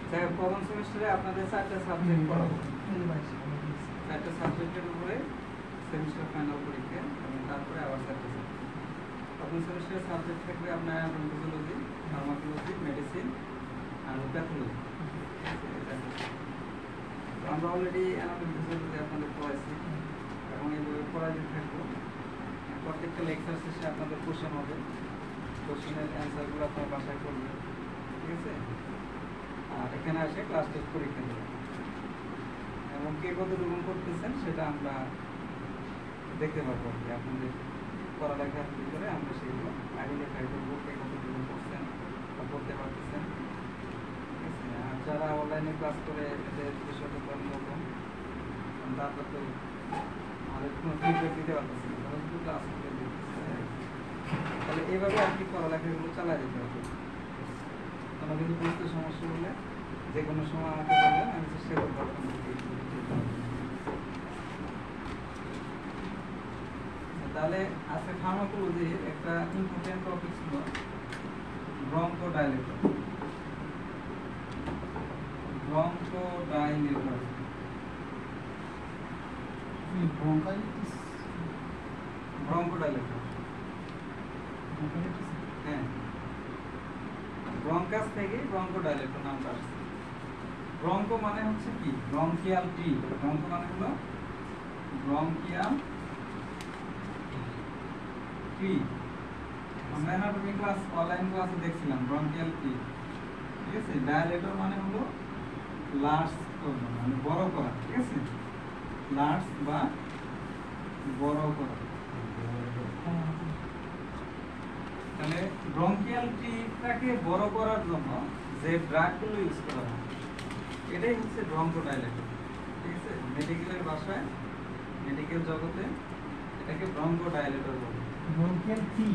প্রথম সেমিস্টারে আপনাদের 4টা সাবজেক্ট পড়াবো, 4টা সাবজেক্টের উপরে সেমিস্টার ফাইনাল পরীক্ষা এবং তারপরে আবার 4টা সাবজেক্ট। প্রথম সেমিস্টারের সাবজেক্ট থাকবে আপনার অ্যানাটমি, ফার্মাকোলজি, মেডিসিন আর প্যাথোলজি। তো আমরা অলরেডি অ্যানাটমি আপনাদের পড়াইছি এবং এইভাবে পড়াইতে থাকবো। প্রত্যেকটা লেকচার শেষে আপনাদের কোশ্চেন হবে, কোশ্চেনের অ্যান্সারগুলো আপনার বাসায় করবেন, ঠিক আছে? আর এখানে এসে ক্লাস টেস্ট পরীক্ষা দেবেন এবং কে কতটুকু করতেছেন সেটা আমরা দেখতে পারবো। যে আপনাদের পড়ালেখার ভিতরে আমরা সেগুলো আইডেন্টিফাই করবো, কে কতটুকু করছেন বা করতে পারতেছেন, ঠিক আছে? আর যারা অনলাইনে ক্লাস করে এদের বিষয়টা নতুন, তারপর তো আমাদের কোনো ফিডব্যাক দিতে পারতেছে না, তারা শুধু ক্লাস করে দিতেছে। তাহলে এইভাবে আর কি পড়ালেখাগুলো চালিয়ে যেতে হবে। কোনো কিছু বুঝতে সমস্যা হলে যে কোনো সময় আমাকে বলবেন, আমি চেষ্টা করবো আপনাদেরকে। তাহলে আজকে ফার্মাকোলজির একটা ইম্পর্টেন্ট টপিক ছিল ব্রঙ্কোডাইলেটর। ব্রঙ্কোডাইলেটর ব্রঙ্কোডাইলেটর হ্যাঁ, ব্রঙ্কাস থেকে ব্রঙ্কোডাইলেটর নামটা আসছে। ব্রঙ্কো মানে হচ্ছে কি, ব্রঙ্কিয়াল টি। ব্রঙ্কো মানে হলো ব্রঙ্কিয়াল টি। আমরা অ্যানাটমি ক্লাস অনলাইন ক্লাসে দেখছিলাম ব্রঙ্কিয়াল টি, ঠিক আছে? ডায়ালেটর মানে হলো লার্জ মানে বড় করা, ঠিক আছে? লার্জ বা বড় করা। তাহলে ব্রঙ্কিয়াল টিটাকে বড় করার জন্য যে ড্রাগগুলো ইউজ করা হয় এটাই হচ্ছে ব্রঙ্কোডাইলেটর, ঠিক আছে? মেডিকেলের ভাষায়, মেডিকেল জগতে এটাকে ব্রঙ্কোডাইলেটর বলে। ব্রঙ্কিয়াল টি।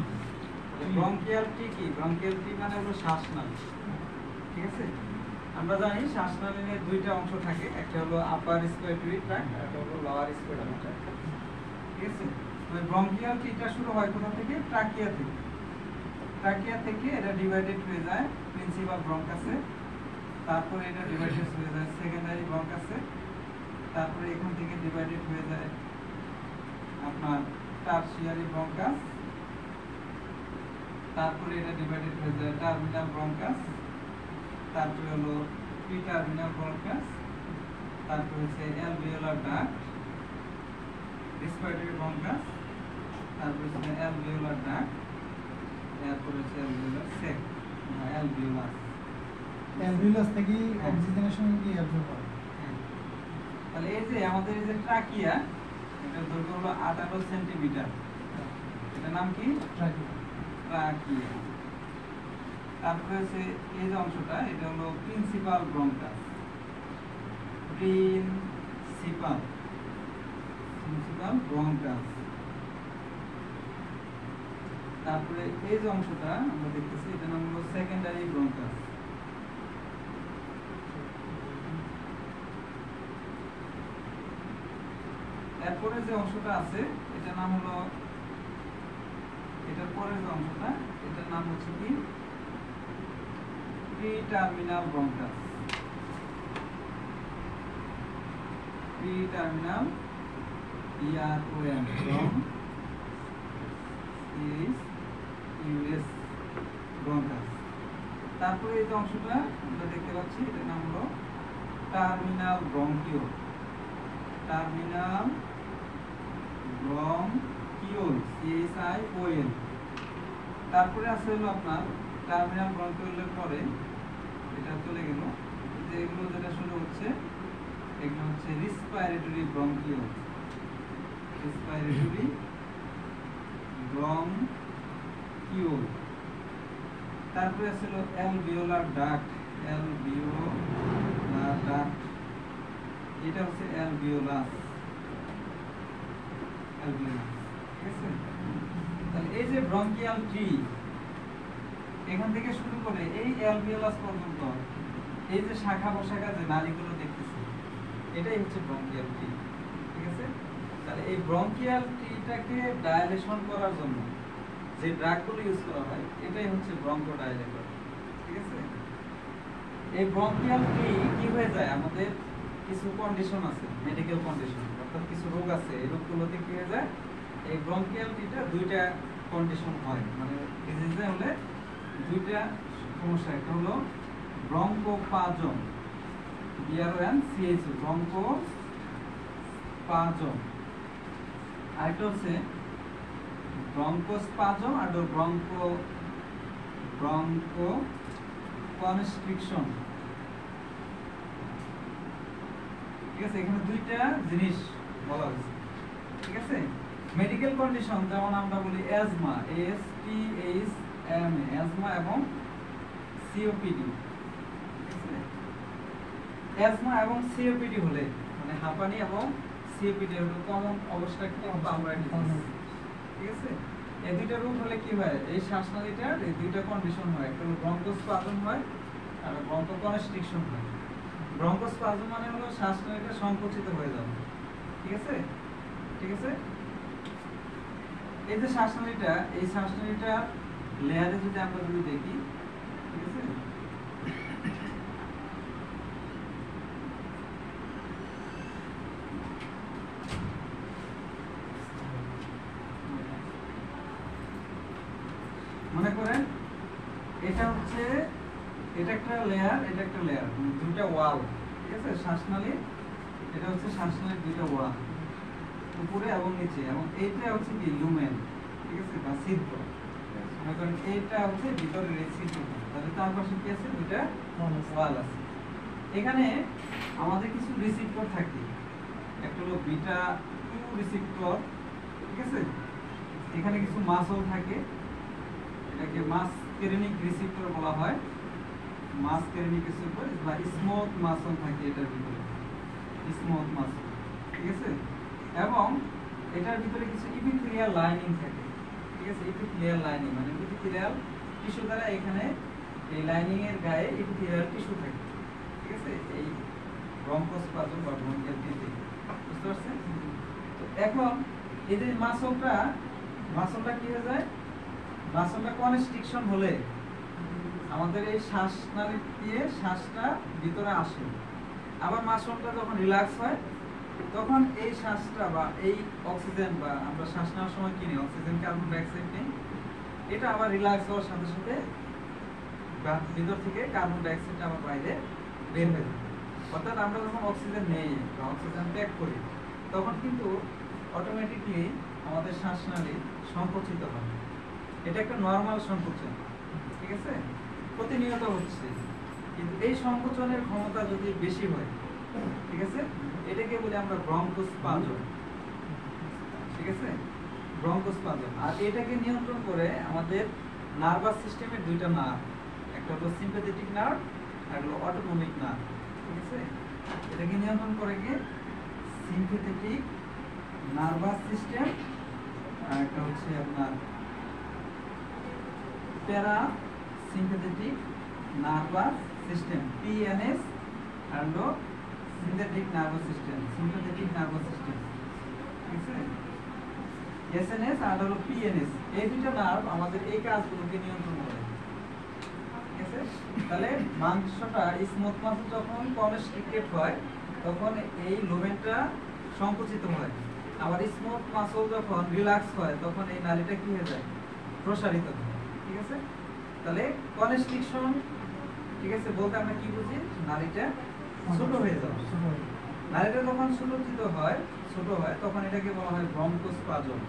ব্রঙ্কিয়াল টি কি? ব্রঙ্কিয়াল টি মানে হলো শ্বাসনালী, ঠিক আছে? আমরা জানি শ্বাসনালীর দুইটা অংশ থাকে, একটা হলো আপার রেসপিরেটরি ট্র্যাক্ট আর একটা হলো লোয়ার রেসপিরেটরি ট্র্যাক্ট, ঠিক আছে? তো ব্রঙ্কিয়াল টিটা শুরু হয় কোথা থেকে? ট্রাকিয়া থেকে। ট্রাকিয়া থেকে এটা ডিভাইডেড হয়ে যায় প্রিন্সিপাল ব্রঙ্কাসে, তারপরে এটা ডিভাইডেড হয়ে যায় সেকেন্ডারি ব্রঙ্কাসে, তারপরে এখান থেকে ডিভাইডেড হয়ে যায় আপনার টারশিয়ারি ব্রঙ্কাস, তারপরে এটা ডিভাইডেড হয়ে যায় টার্মিনাল ব্রঙ্কাস, তারপরে হলো প্রিটার্মিনাল ব্রঙ্কাস, তারপরে হচ্ছে অ্যালভিওলার ডাক্ট, রেসপিরেটরি ব্রঙ্কাস, তারপরে হচ্ছে অ্যালভিওলার ডাক্ট, তারপরে হচ্ছে অ্যালভিওলার সেক, অ্যালভিওলাস। অ্যালভিওলাস থেকে অক্সিজেনেশন দিয়ে অ্যাবজর্ব হয়। তাহলে এই যে আমাদের এই যে ট্রাকিয়া, এটা দৈর্ঘ্য হলো 18 সেন্টিমিটার, এটার নাম কি? ট্রাকিয়া। তারপরে হচ্ছে এই যে অংশটা, এটা হলো প্রিন্সিপাল ব্রঙ্কাস। Principal bronchus. তারপরে এই যে অংশটা আমরা দেখতেছি, এটার নাম হলো সেকেন্ডারি ব্রঙ্কাস। এরপরে যে অংশটা আছে এটার নাম হলো, এটার পরের যে অংশটা এটার নাম হচ্ছে কি? প্রিটার্মিনাল ব্রঙ্কাস। প্রিটার্মিনাল ব্রঙ্কাস। তারপরে এই যে অংশটা আমরা দেখতে পাচ্ছি এটার নাম হলো terminal bronchiole. Terminal bronchiole, CHIOL। তারপরে আছে হলো আপনার টার্মিনাল ব্রঙ্কিওলের পরে এটা চলে গেল যে এগুলো যেটা শুরু হচ্ছে এগুলো হচ্ছে রেসপিরেটরি ব্রঙ্কিওল। Respiratory bronchiole. তারপরে আছে হলো অ্যালভিওলার ডাক্ট। অ্যালভিওলার ডাক্ট, এটা হচ্ছে অ্যালভিওলাস। ঠিক আছে? তাহলে এই যে ব্রঙ্কিয়াল ট্রি, এখান থেকে শুরু করে এই অ্যালভিওলাস পর্যন্ত এই যে শাখা প্রশাখা যে নালীগুলো দেখতেছি এটাই হচ্ছে ব্রঙ্কিয়াল ট্রি, ঠিক আছে? তাহলে এই ব্রঙ্কিয়াল ট্রিটাকে ডায়ালেশন করার জন্য যে ড্রাগগুলো ইউজ করা হয় এটাই হচ্ছে ব্রঙ্কোডাইলেটর, ঠিক আছে? এই ব্রঙ্কিয়াল কি হয়ে যায়, আমাদের কিছু কন্ডিশন আছে, মেডিকেল কন্ডিশন, অর্থাৎ কিছু রোগ আছে, এই রোগগুলোতে কি হয়ে যায়, এই ব্রঙ্কিয়াল টিটা দুইটা কন্ডিশন হয়, মানে ডিজিজে হলে দুইটা সমস্যা। একটা হলো ব্রঙ্কোপাজম, BRONCHO, ব্রঙ্কোপাজম, আরেকটা হচ্ছে ব্রঙ্কোস্পাজম আর ব্রঙ্কোকনস্ট্রিকশন। ঠিক আছে, এখানে দুইটা জিনিস বলা হয়েছে। ঠিক আছে, মেডিকেল কন্ডিশন যেমন আমরা বলি অ্যাজমা, ASTHMA, অ্যাজমা এবং COPD। অ্যাজমা এবং COPD হলে মানে হাঁপানি এবং COPD হলো কমন অবস্থা, কি পালমোনারি ডিজিজ। ঠিক আছে, এই দুইটা রোগ হলে কি হয়, এই শ্বাসনালীটার এই দুইটা কন্ডিশন হয়, একটা হলো ব্রঙ্কোস্পাজম হয় আর ব্রঙ্কোকনস্ট্রিকশন হয়। ব্রঙ্কোস্পাজম মানে হলো শ্বাসনালীটা সংকুচিত হয়ে যাবে। ঠিক আছে, ঠিক আছে, এই যে শ্বাসনালীটা, এই শ্বাসনালীটা লেয়ারে যদি আমরা দেখি, ঠিক আছে, মনে করেন এটা হচ্ছে, এটা একটা লেয়ার, এটা একটা লেয়ার, দুইটা ওয়াল। ঠিক আছে, শ্বাসনালী, এটা হচ্ছে শ্বাসনালীর দুইটা ওয়াল, উপরে এবং নিচে, এবং এইটা হচ্ছে কি লুমেন। ঠিক আছে, বা ছিদ্র। মনে করেন এইটা হচ্ছে ভিতরের এই ছিদ্র, তাহলে তার পাশে কি আছে, দুইটা ওয়াল আছে। এখানে আমাদের কিছু রিসিপ্টর থাকে, একটা হলো বিটা 2 রিসিপ্টর। ঠিক আছে, এখানে কিছু মাসল থাকে, এটাকে মাসকেরিনিক রিসিপ্টর বলা হয়, মাসকেরিনিক রিসিপ্টর বা স্মুথ মাসল থাকে এটার ভিতরে, স্মুথ মাসল। ঠিক আছে, এবং এটার ভিতরে কিছু ইপিথেলিয়াল লাইনিং থাকে। ঠিক আছে, ইপিথেলিয়াল লাইনিং মানে ইপিথেলিয়াল টিস্যু দ্বারা, এখানে এই লাইনিং এর গায়ে ইপিথেলিয়াল টিস্যু থাকে। ঠিক আছে, এই ব্রঙ্কোস্পাজম বা ব্রঙ্কিয়াল টিতে, বুঝতে পারছেন? তো এখন এই যে মাসলটা কি হয়ে যায়, মাসলটা কনস্ট্রিকশন হলে আমাদের এই শ্বাসনালী দিয়ে শ্বাসটা ভিতরে আসে, আবার মাসলটা যখন রিল্যাক্স হয় তখন এই শ্বাসটা বা এই অক্সিজেন, বা আমরা শ্বাস নেওয়ার সময় কি নিই, অক্সিজেন, কার্বন ডাইঅক্সাইড নিই, এটা আবার রিল্যাক্স হওয়ার সাথে সাথে ভিতর থেকে কার্বন ডাইঅক্সাইডটা আবার বাইরে বের হয়ে যায়। অর্থাৎ আমরা যখন অক্সিজেন নেই বা অক্সিজেন ত্যাগ করি, তখন কিন্তু অটোমেটিকলি আমাদের শ্বাসনালী সংকুচিত হয়। এটা একটা নরমাল সংকোচন। ঠিক আছে, প্রতিনিয়ত হচ্ছে, কিন্তু এই সংকোচনের ক্ষমতা যদি বেশি হয়, ঠিক আছে, এটাকে বলি আমরা ব্রঙ্কোস্পাজম। ঠিক আছে, ব্রঙ্কোস্পাজম। আর এটাকে নিয়ন্ত্রণ করে আমাদের নার্ভাস সিস্টেমের দুইটা নার্ভ, একটা হলো সিম্প্যাথেটিক নার্ভ আর হলো অটোনমিক নার্ভ। ঠিক আছে, এটাকে নিয়ন্ত্রণ করে কি সিম্প্যাথেটিক নার্ভাস সিস্টেম, আর একটা হচ্ছে আপনার প্যারা সিম্প্যাথেটিক নার্ভাস সিস্টেম, PNS, আর হলো sympathetic nervous system, sympathetic nervous system. ঠিক আছে, SNS আর হলো PNS, এই দুইটা নার্ভ আমাদের এই কাজগুলোকে নিয়ন্ত্রণ করে। ঠিক আছে, তাহলে মাংসটা স্মুথ মাসল যখন কনস্ট্রিক্টেড হয় তখন এই লুমেনটা সংকুচিত হয়, আবার স্মুথ মাসল যখন রিল্যাক্স হয় তখন এই নালীটা কি হয়ে যায়, প্রসারিত হয়। ঠিক আছে, তাহলে কনস্ট্রিকশন, ঠিক আছে, বলতে আমরা কি বুঝি, নালীটা ছোট হয়ে যাওয়া। নালীটা যখন ছোট হয় তখন এটাকে বলা হয় ব্রঙ্কোস্পাজম।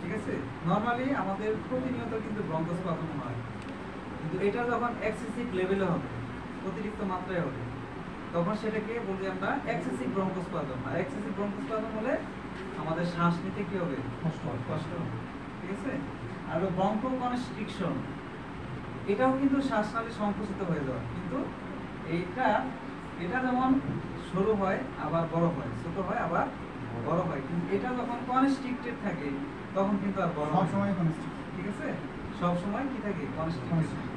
ঠিক আছে, নরমালি আমাদের প্রতিনিয়ত কিন্তু ব্রঙ্কোস্পাজম হয়, কিন্তু এটা যখন এক্সেসিভ লেভেলে হবে, অতিরিক্ত মাত্রায় হবে, তখন সেটাকে বলি আমরা এক্সেসিভ ব্রঙ্কোস্পাজম। আর এক্সেসিভ ব্রঙ্কোস্পাজম হলে আমাদের শ্বাস নিতে কি হবে, কষ্ট হবে। ঠিক আছে, আর ব্রঙ্কোকনস্ট্রিকশন, এটাও কিন্তু শ্বাসনালী সংকুচিত হয়ে যাওয়া, কিন্তু এটা যেমন সরু হয় আবার বড় হয়, ছোট হয় আবার বড় হয়, কিন্তু এটা যখন কনস্ট্রিক্টেড থাকে তখন কিন্তু আর বড় হয় সবসময় কনস্ট্রিক্টেড। ঠিক আছে, সব সময় কি থাকে, কনস্ট্রিক্টেড।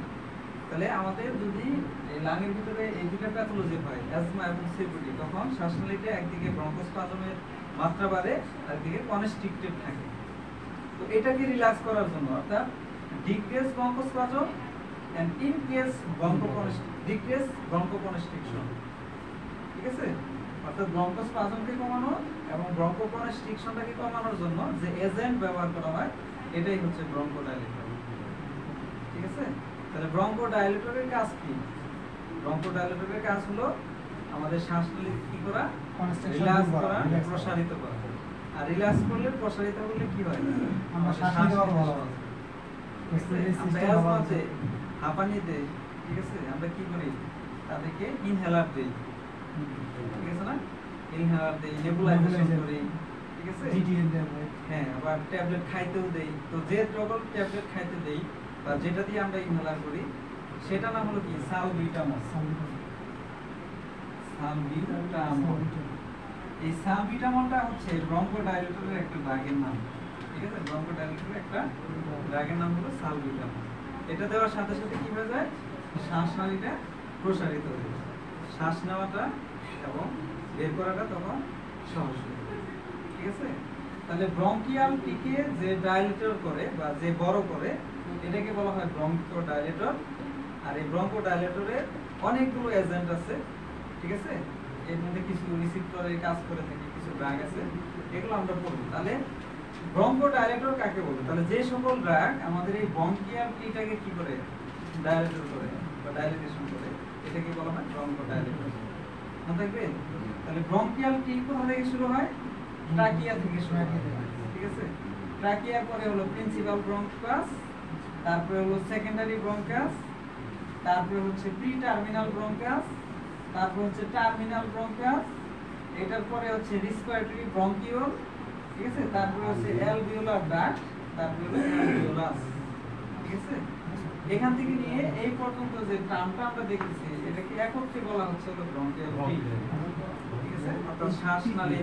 তাহলে আমাদের যদি এই লাংয়ের ভিতরে এই দুটো প্যাথোলজি হয়, অ্যাজমা এবং COPD, তখন শ্বাসনালীতে একদিকে ব্রঙ্কোস্পাজমের মাত্রা বাড়ে আর একদিকে কনস্ট্রিক্টেড থাকে। তো এটাকে রিল্যাক্স করার জন্য, অর্থাৎ decrease bronchospasm and increase decrease bronchoconstriction, ঠিক আছে? অর্থাৎ ব্রঙ্কোস্পাজমকে কমানো এবং ব্রঙ্কোকনস্ট্রিকশনটাকে কমানোর জন্য যে এজেন্ট ব্যবহার করা হয় এটাই হচ্ছে ব্রঙ্কোডাইলেটর, ঠিক আছে? তাহলে ব্রঙ্কোডাইলেটরের কাজ কি? ব্রঙ্কোডাইলেটরের কাজ হলো আমাদের শ্বাসনালী কি করা, রিল্যাক্স করা, প্রসারিত করা। আর রিল্যাক্স করলে প্রসারিত করলে কি হয়, আমরা শ্বাস নিতে পারবো ভালো। আমরা হাঁপানিতে, ঠিক আছে, আমরা কি করি, তাদেরকে ইনহেলার দেই, ঠিক আছে না? ইনহেলার দেই, নেবুলাইজেশন করি, ঠিক আছে? হ্যাঁ, আবার ট্যাবলেট খাইতেও দেই। তো যে সকল ট্যাবলেট খাইতে দেই বা যেটা দিয়ে আমরা ইনহেলার করি সেটা নাম হলো কি, সালবিউটামল। সালবিউটামল। এই সালবিউটামলটা হচ্ছে ব্রঙ্কোডাইলেটরের একটা ড্রাগের নাম, ঠিক আছে? ব্রঙ্কোডাইলেটরের একটা ড্রাগের নাম হলো সালবিউটামল। এটা দেওয়ার সাথে সাথে কি হয়ে যায়, শ্বাসনালীটা প্রসারিত হয়ে যায়, শ্বাস নেওয়াটা এবং বের করাটা তখন সহজ হয়ে যায়, ঠিক আছে? তাহলে ব্রঙ্কিয়াল টিকে যে ডাইলেটর করে বা যে বড় করে এটাকে বলা হয় ব্রঙ্কোডাইলেটর। আর এই ব্রঙ্কোডাইলেটরের অনেকগুলো এজেন্ট আছে, ঠিক আছে? এর মধ্যে কিছু রিসেপ্টরের কাজ করে থাকে, কিছু ড্রাগ আছে, এগুলো আমরা পড়বো। তাহলে ব্রঙ্কোডাইলেটর কাকে বলে? তাহলে যে সকল ড্রাগ আমাদের এই ব্রঙ্কিয়াল টিটাকে কি করে, ডাইলেটর করে বা ডাইলেটেশন করে, এটাকে বলা হয় ব্রঙ্কোডাইলেটর। মনে থাকবে? তাহলে ব্রঙ্কিয়াল টি কোথা থেকে শুরু হয়, ট্রাকিয়া থেকে শুরু হয়, ঠিক আছে? ট্রাকিয়ার পরে হলো প্রিন্সিপাল ব্রঙ্কাস, তারপরে হলো সেকেন্ডারি ব্রঙ্কাস, তারপরে হচ্ছে প্রি টার্মিনাল ব্রঙ্কাস, তারপর হচ্ছে টার্মিনাল ব্রঙ্কাস, এটার পরে হচ্ছে রেসপিরেটরি ব্রঙ্কিউল, ঠিক আছে? তারপরে হচ্ছে অ্যালভিওলার ডাক্ট, তারপরে হলো অ্যালভিওলাস, ঠিক আছে? এখান থেকে নিয়ে এই পর্যন্ত যে টার্মটা আমরা দেখতেছি এটাকে একত্রে বলা হচ্ছে হলো ব্রঙ্কিয়াল টি, ঠিক আছে? অর্থাৎ শ্বাসনালী,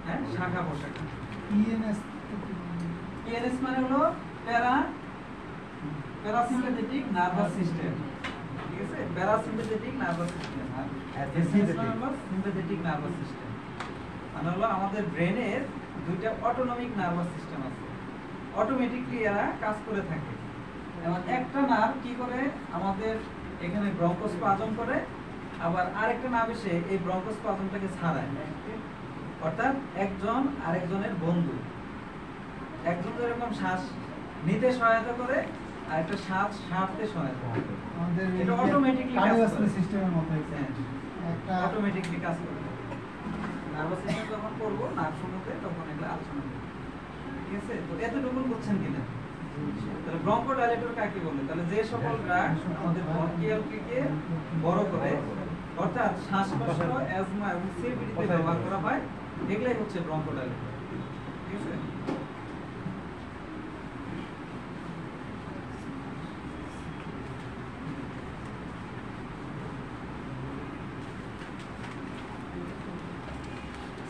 হ্যাঁ, শাখা প্রশাখা। পিএনএস মানে হলো প্যারাসিম্প্যাথেটিক নার্ভাস সিস্টেম, ঠিক আছে? Parasympathetic nervous system. আর সিম্প্যাথেটিক নার্ভাস সিস্টেম মানে হলো আমাদের ব্রেনের দুইটা অটোনমিক নার্ভাস সিস্টেম আছে, অটোমেটিকলি এরা কাজ করে থাকে। এবং একটা নার্ভ কি করে, আমাদের এখানে ব্রঙ্কোস্পাজম করে, আবার আরেকটা নার্ভ এসে এই ব্রঙ্কোস্পাজমটাকে ছাড়ায়। অর্থাৎ একজন আরেকজনের বন্ধু, একজন যেরকম শ্বাস নিতে সহায়তা করে আর একটা শ্বাস ছাড়তে সহায়তা করে। এটা অটোমেটিকলি কার্ডিওভাস্কুলার সিস্টেমের মতো একটা অটোমেটিকলি কাজ করে। নার্ভাস সিস্টেম যখন করব নার্ভ সম্বন্ধে তখন এগুলো আলোচনা করব, ঠিক আছে? তো এতটুকু বুঝছেন কিনা? তাহলে ব্রঙ্কোডাইলেটর কাকে বলে? তাহলে যে সকল ড্রাগ আমাদের ব্রঙ্কিয়ালকে বড় করে, অর্থাৎ শ্বাসকষ্ট, অ্যাজমা এবং সিওপিডিতে ব্যবহার করা হয়, এগুলাই হচ্ছে ব্রঙ্কোডাইলেটর, ঠিক আছে?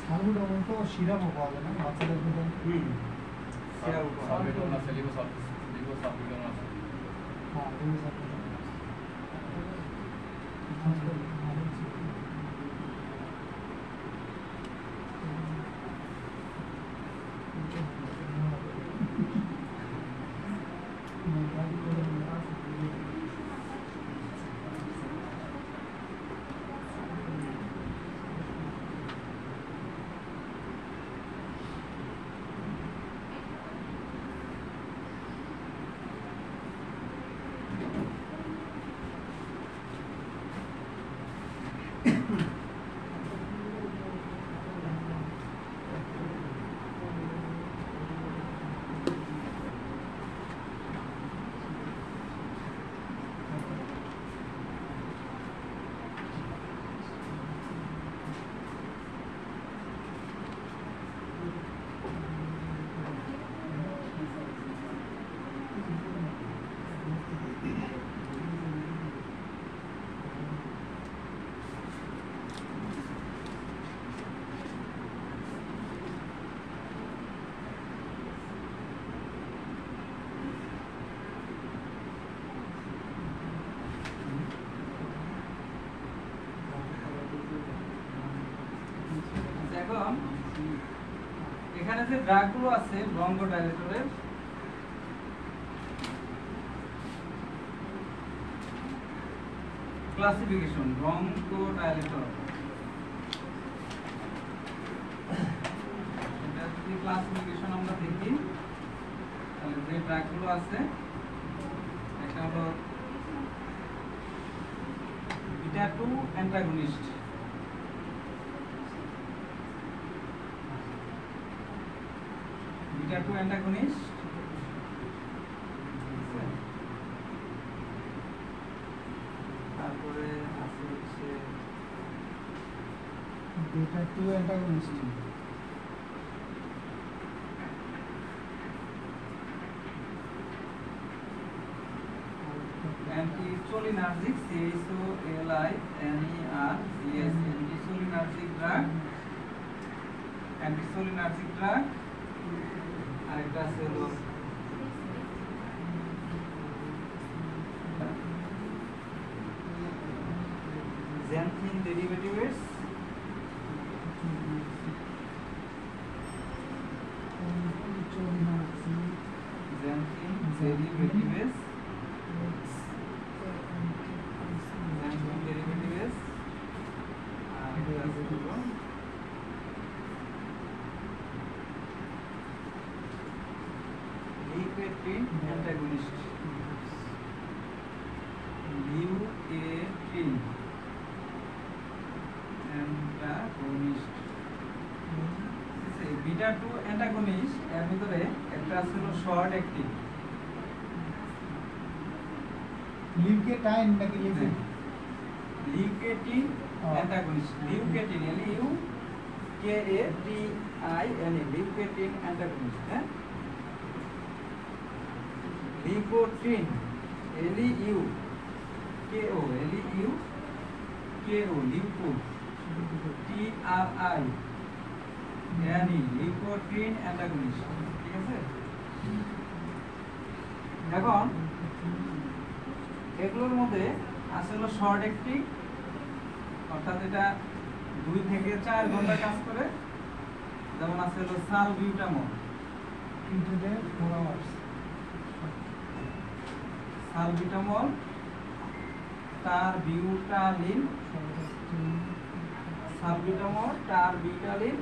সালবিউটামল তো সিরাপও পাওয়া যায় না বাচ্চাদের জন্য? সিরাপ সালবিউটামল আছে, লিভোসালবিউটামল আছে। হ্যাঁ, এখন এখানে যে ড্রাগগুলো আছে ব্রঙ্কোডাইলেটরের, ক্লাসিফিকেশন ব্রঙ্কোডাইলেটর, এটা যদি ক্লাসিফিকেশন আমরা দেখি তাহলে যে ড্রাগগুলো আছে একটা হলো বিটা 2 অ্যান্টাগনিস্ট, বিটা 2 অ্যান্টাগনিস্ট, তারপরে আছে হচ্ছে beta 2 antagonist, anticholinergic, CHOLINERGIC, anticholinergic drug, anticholinergic drug. আরেকটা আছে হলো xanthine derivatives, xanthine derivatives, xanthine derivatives, আর এটা আছে হলো লিউকেট্রিন অ্যান্টাগনিস্ট, লিউকেট্রিন অ্যান্টাগনিস্ট। বিটা 2 অ্যান্টাগনিস্ট এর ভিতরে একটা আছে হলো শর্ট অ্যাক্টিং, লিউকেটাইন নাকি লিউকেট, লিউকেটিন অ্যান্টাগনিস্ট, লিউকেটিন LUKATIN, লিউকেটিন অ্যান্টাগনিস্ট। হ্যাঁ, leukotriene LEUKO, লিউকো TRINE, leukotriene antagonist. ঠিক আছে, এখন এগুলোর মধ্যে আছে হলো শর্ট অ্যাক্টিং, অর্থাৎ এটা 2 থেকে 4 ঘন্টা কাজ করে, যেমন আছে হলো সালবিউটামল, 3 থেকে 4 আওয়ার্স, সালবিউটামল, টারবিউটালিন, সালবিউটামল, টারবিউটালিন,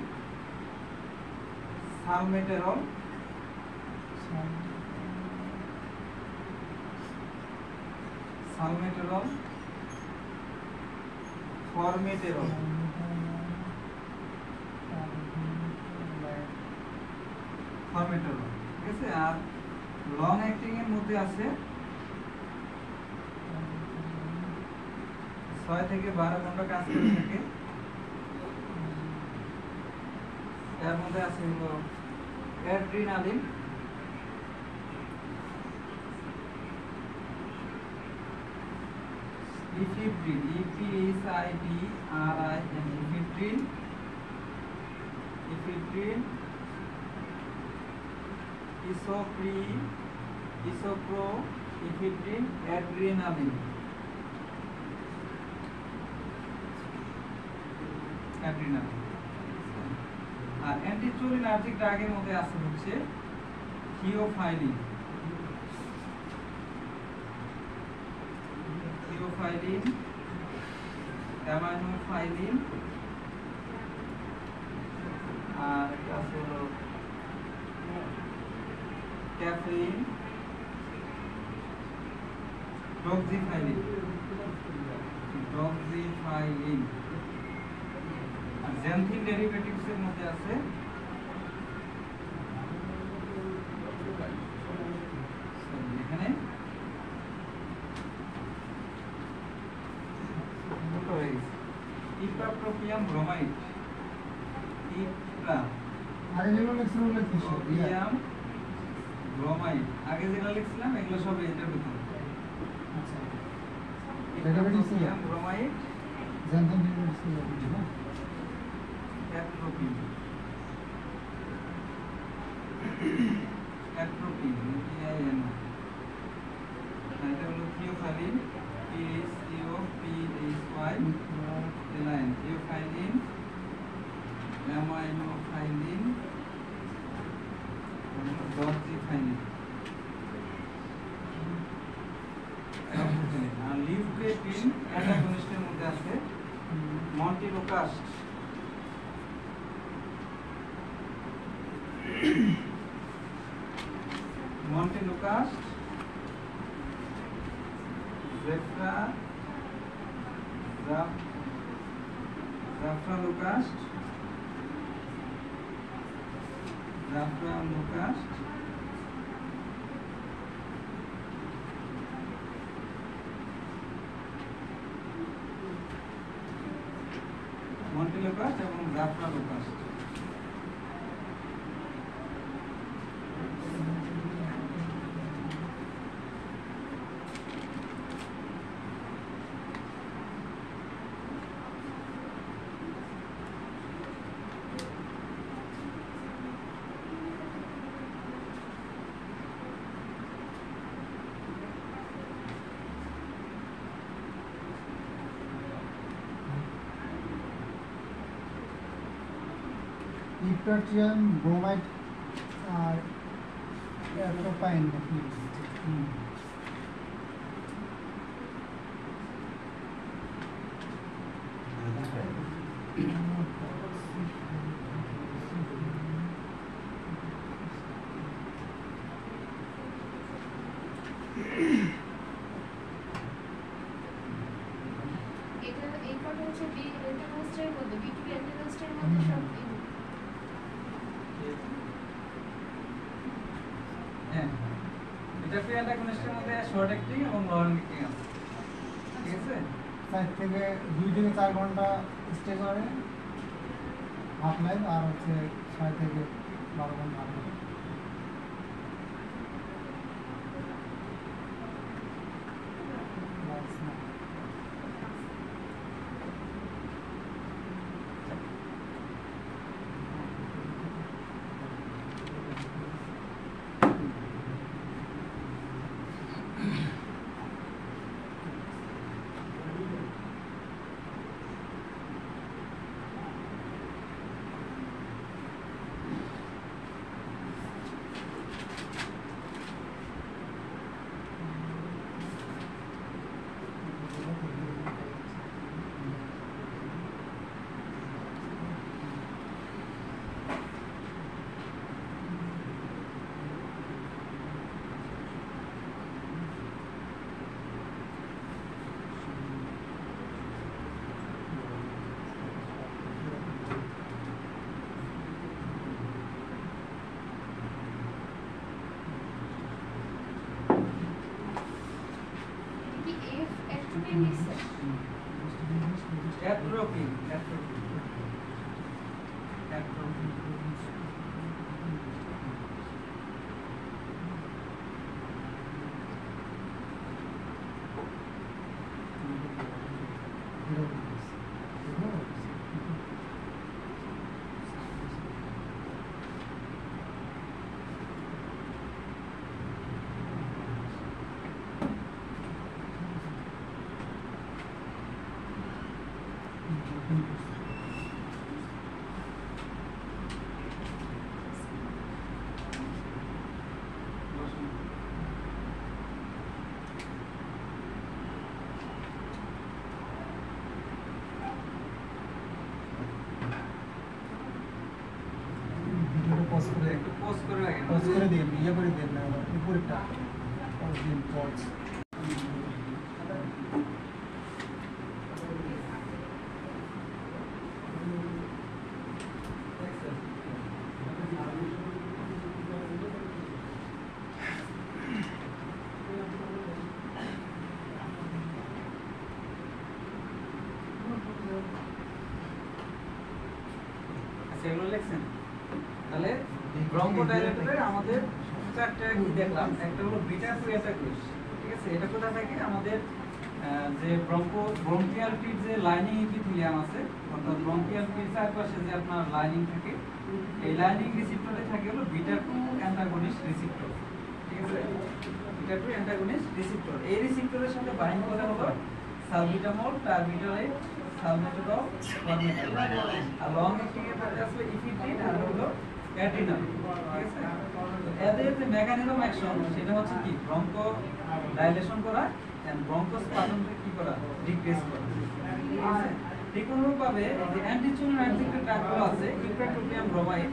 সালমেটেরল, সালমেটেরল, ফরমেটেরল, ফরমেটেরল। ঠিক আছে, আর লং অ্যাক্টিং এর মধ্যে আছে 6 থেকে 12 ঘন্টা কাজ করে থাকে। এর মধ্যে আছে হলো অ্যাড্রিনালিন, ইফিপ্রিন, ইফিপ্রিন, ইফিপ্রিন, ইসোপ্রো, ইফিপ্রিন, অ্যাড্রিনালিন, অ্যাড্রিনালিন। আর অ্যান্টিচোলিনার্জিক ড্রাগের মধ্যে আছে হচ্ছে থিওফাইলিন, অ্যামাইনোফাইলিন, আর একটা আছে হলো ক্যাফেইন, ডক্সিফাইলিন, আর xanthine derivatives এর মধ্যে আছে এখানে ইপ্রাপ্রোপিয়াম ব্রোমাইড, আগে যেগুলো লিখছিলাম ইপ্রাপ্রোপিয়াম ব্রোমাইড, আগে যেগুলো লিখছিলাম এগুলো সব এটার ভিতরে। আচ্ছা, ইপ্রাপ্রোপিয়াম ব্রোমাইড, xanthine derivatives, না অ্যাট্রোপিন, AIN, এটা হলো theophylline, THEOPHY, theophylline, aminophylline, doxofylline. আর লিউকেটিন অ্যান্টাগনিস্ট মন্টিনোকাস্ট মন্টিনোকাস্ট জাফরানোকাস্ট মন্টিনোকাস্ট এবং জাফরানোকাস্ট ইপ্রাটিয়াম ব্রোমাইড আর অ্যাট্রোপাইন নাকি এটা এই কটা হচ্ছে বি অ্যান্টাগনিস্টের মধ্যে বি টু বি অ্যান্টাগনিস্টের মধ্যে সব হ্যাঁ এটা ফ্রি অ্যান্টাগনিস্টের মধ্যে শর্ট অ্যাক্টিং এবং লং অ্যাক্টিং আছে ঠিক আছে 4 থেকে 2 থেকে 4 ঘন্টা স্টে করে হাফ লাইফ আর হচ্ছে 6 থেকে 12 ঘন্টা half life। That's not- কি এফ অ্যাট্রোপি মিক্স অ্যাট্রোপি ভিডিওটা পজ করে একটু পোস্ট করে রাখেন পজ করে দিন ইয়ে করে দিন না উপরেরটা পজ দিন পজ আচ্ছা এগুলো লিখছেন তাহলে ব্রঙ্কোডাইলেটরে আমাদের চারটা কি দেখলাম একটা হলো বিটা টু অ্যাটাকুস ঠিক আছে এটা কোথা থেকে আমাদের যে ব্রঙ্কিয়াল টির যে লাইনিং ইপিথেলিয়াম আছে অর্থাৎ ব্রঙ্কিয়াল টির চারপাশে যে আপনার লাইনিং থাকে এই লাইনিং রিসেপ্টরে থাকে হলো বিটা টু অ্যান্টাগনিস্ট রিসেপ্টর ঠিক আছে বিটা টু অ্যান্টাগনিস্ট রিসেপ্টর এই রিসেপ্টরের সাথে বাইন্ড করা হলো সালবিটামল টার্বিটালেট সালমেট্রোল ফরমেটল আর লং অ্যাক্টিং এর মধ্যে আছে ইফিড্রিন আর হলো অ্যাড্রিনাল ঠিক আছে তো এদের যে মেকানিজম অ্যাকশন সেটা হচ্ছে কি ব্রঙ্কো ডাইলেশন করা এন্ড ব্রঙ্কোস্পাজমকে কি করা ডিক্রিজ করা ঠিক আছে ঠিক অনুরূপভাবে এই যে অ্যান্টিচুলিনার যে ড্রাগগুলো আছে ইপ্রাটোপিয়াম ব্রোমাইড,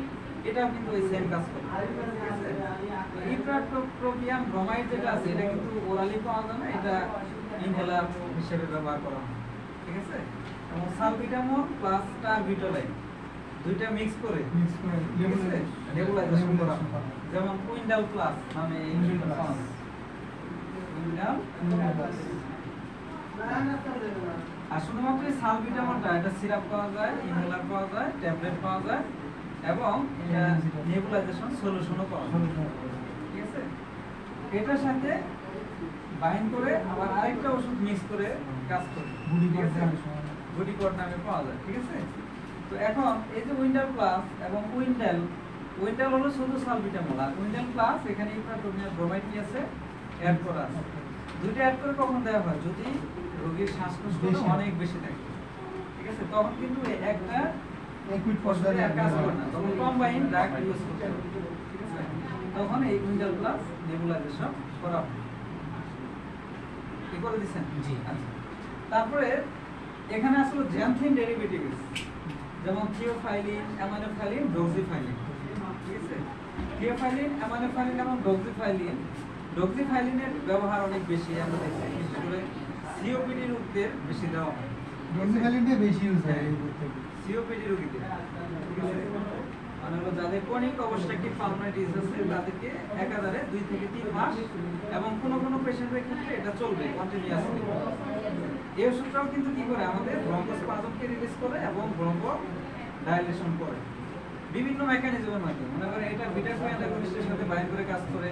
এটাও কিন্তু ওই সেম কাজ করে। ইপ্রাটোপিয়াম ব্রোমাইড যেটা আছে এটা কিন্তু ওরালি পাওয়া যায় না, এটা ইনহেলার হিসেবে ব্যবহার করা হয়, ঠিক আছে। এবং সালবিটামল প্লাস টারবিটোলাইন দুইটা মিক্স করে নেবুলাইজেশন করা হয়। যেমন উইন্ডাল প্লাস নামে এই উইন্ডাল আর শুধুমাত্র এই সালবিটামলটা এটা সিরাপ পাওয়া যায়, ইনহেলার পাওয়া যায়, ট্যাবলেট পাওয়া যায় এবং এটা নেবুলাইজেশন সলিউশনও পাওয়া যায়, ঠিক আছে। এটার সাথে বাইন্ড করে আবার আরেকটা ওষুধ মিক্স করে কাজ করে, গুডিকট নামে পাওয়া যায়, ঠিক আছে। তো এখন এই যে উইন্ডাল প্লাস এবং উইন্ডাল হলো শুধু সালবিটামল, আর উইন্ডাল প্লাস এখানে ইপ্রাটোপিয়াম ব্রোমাইড কি আছে অ্যাড করা আছে। দুইটা অ্যাড করে কখন দেওয়া হয়, যদি রোগীর শ্বাসকষ্ট অনেক বেশি থাকে, ঠিক আছে, তখন কিন্তু একটা লিকুইড ওষুধে পর্যায়ে আর কাজ করে না, তখন কম্বাইন ড্রাগ ইউজ করতে হবে, ঠিক আছে। তখন এই উইন্ডাল প্লাস নেবুলাইজেশন করা হয়। কি করে দিবেন? জি। আচ্ছা, তারপরে এখানে আসলে জ্যানথিন ডেরিভেটিভস যেমন থিওফাইলিন, অ্যামাইনোফাইলিন, ডক্সিফাইলিন, ঠিক আছে। থিওফাইলিন, অ্যামাইনোফাইলিন এবং ডক্সিফাইলিনের ব্যবহার অনেক বেশি আমরা দেখছি, বিশেষ করে সিওপিডি রোগীদের বেশি দেওয়া হয়, ডক্সিফাইলিনটা বেশি ইউজ হয় এই করতে। সিওপিডি রোগীদের, ঠিক আছে। মানে হলো যাদের ক্রনিক অবস্ট্রাকটিভ পালমোনারি ডিজিজ আছে তাদেরকে একাধারে 2 থেকে 3 মাস এবং কোনো পেশেন্টের ক্ষেত্রে এটা চলবে কন্টিনিউয়াসলি। এই ওষুধটাও কিন্তু কি করে আমাদের ব্রঙ্কোস্পাজমকে রিলিজ করে এবং ব্রঙ্কো ডাইলেশন করে বিভিন্ন মেকানিজমের মাধ্যমে। মনে করেন এটা বিটা টু অ্যান্টাগনিস্টের সাথে বাইন্ড করে কাজ করে,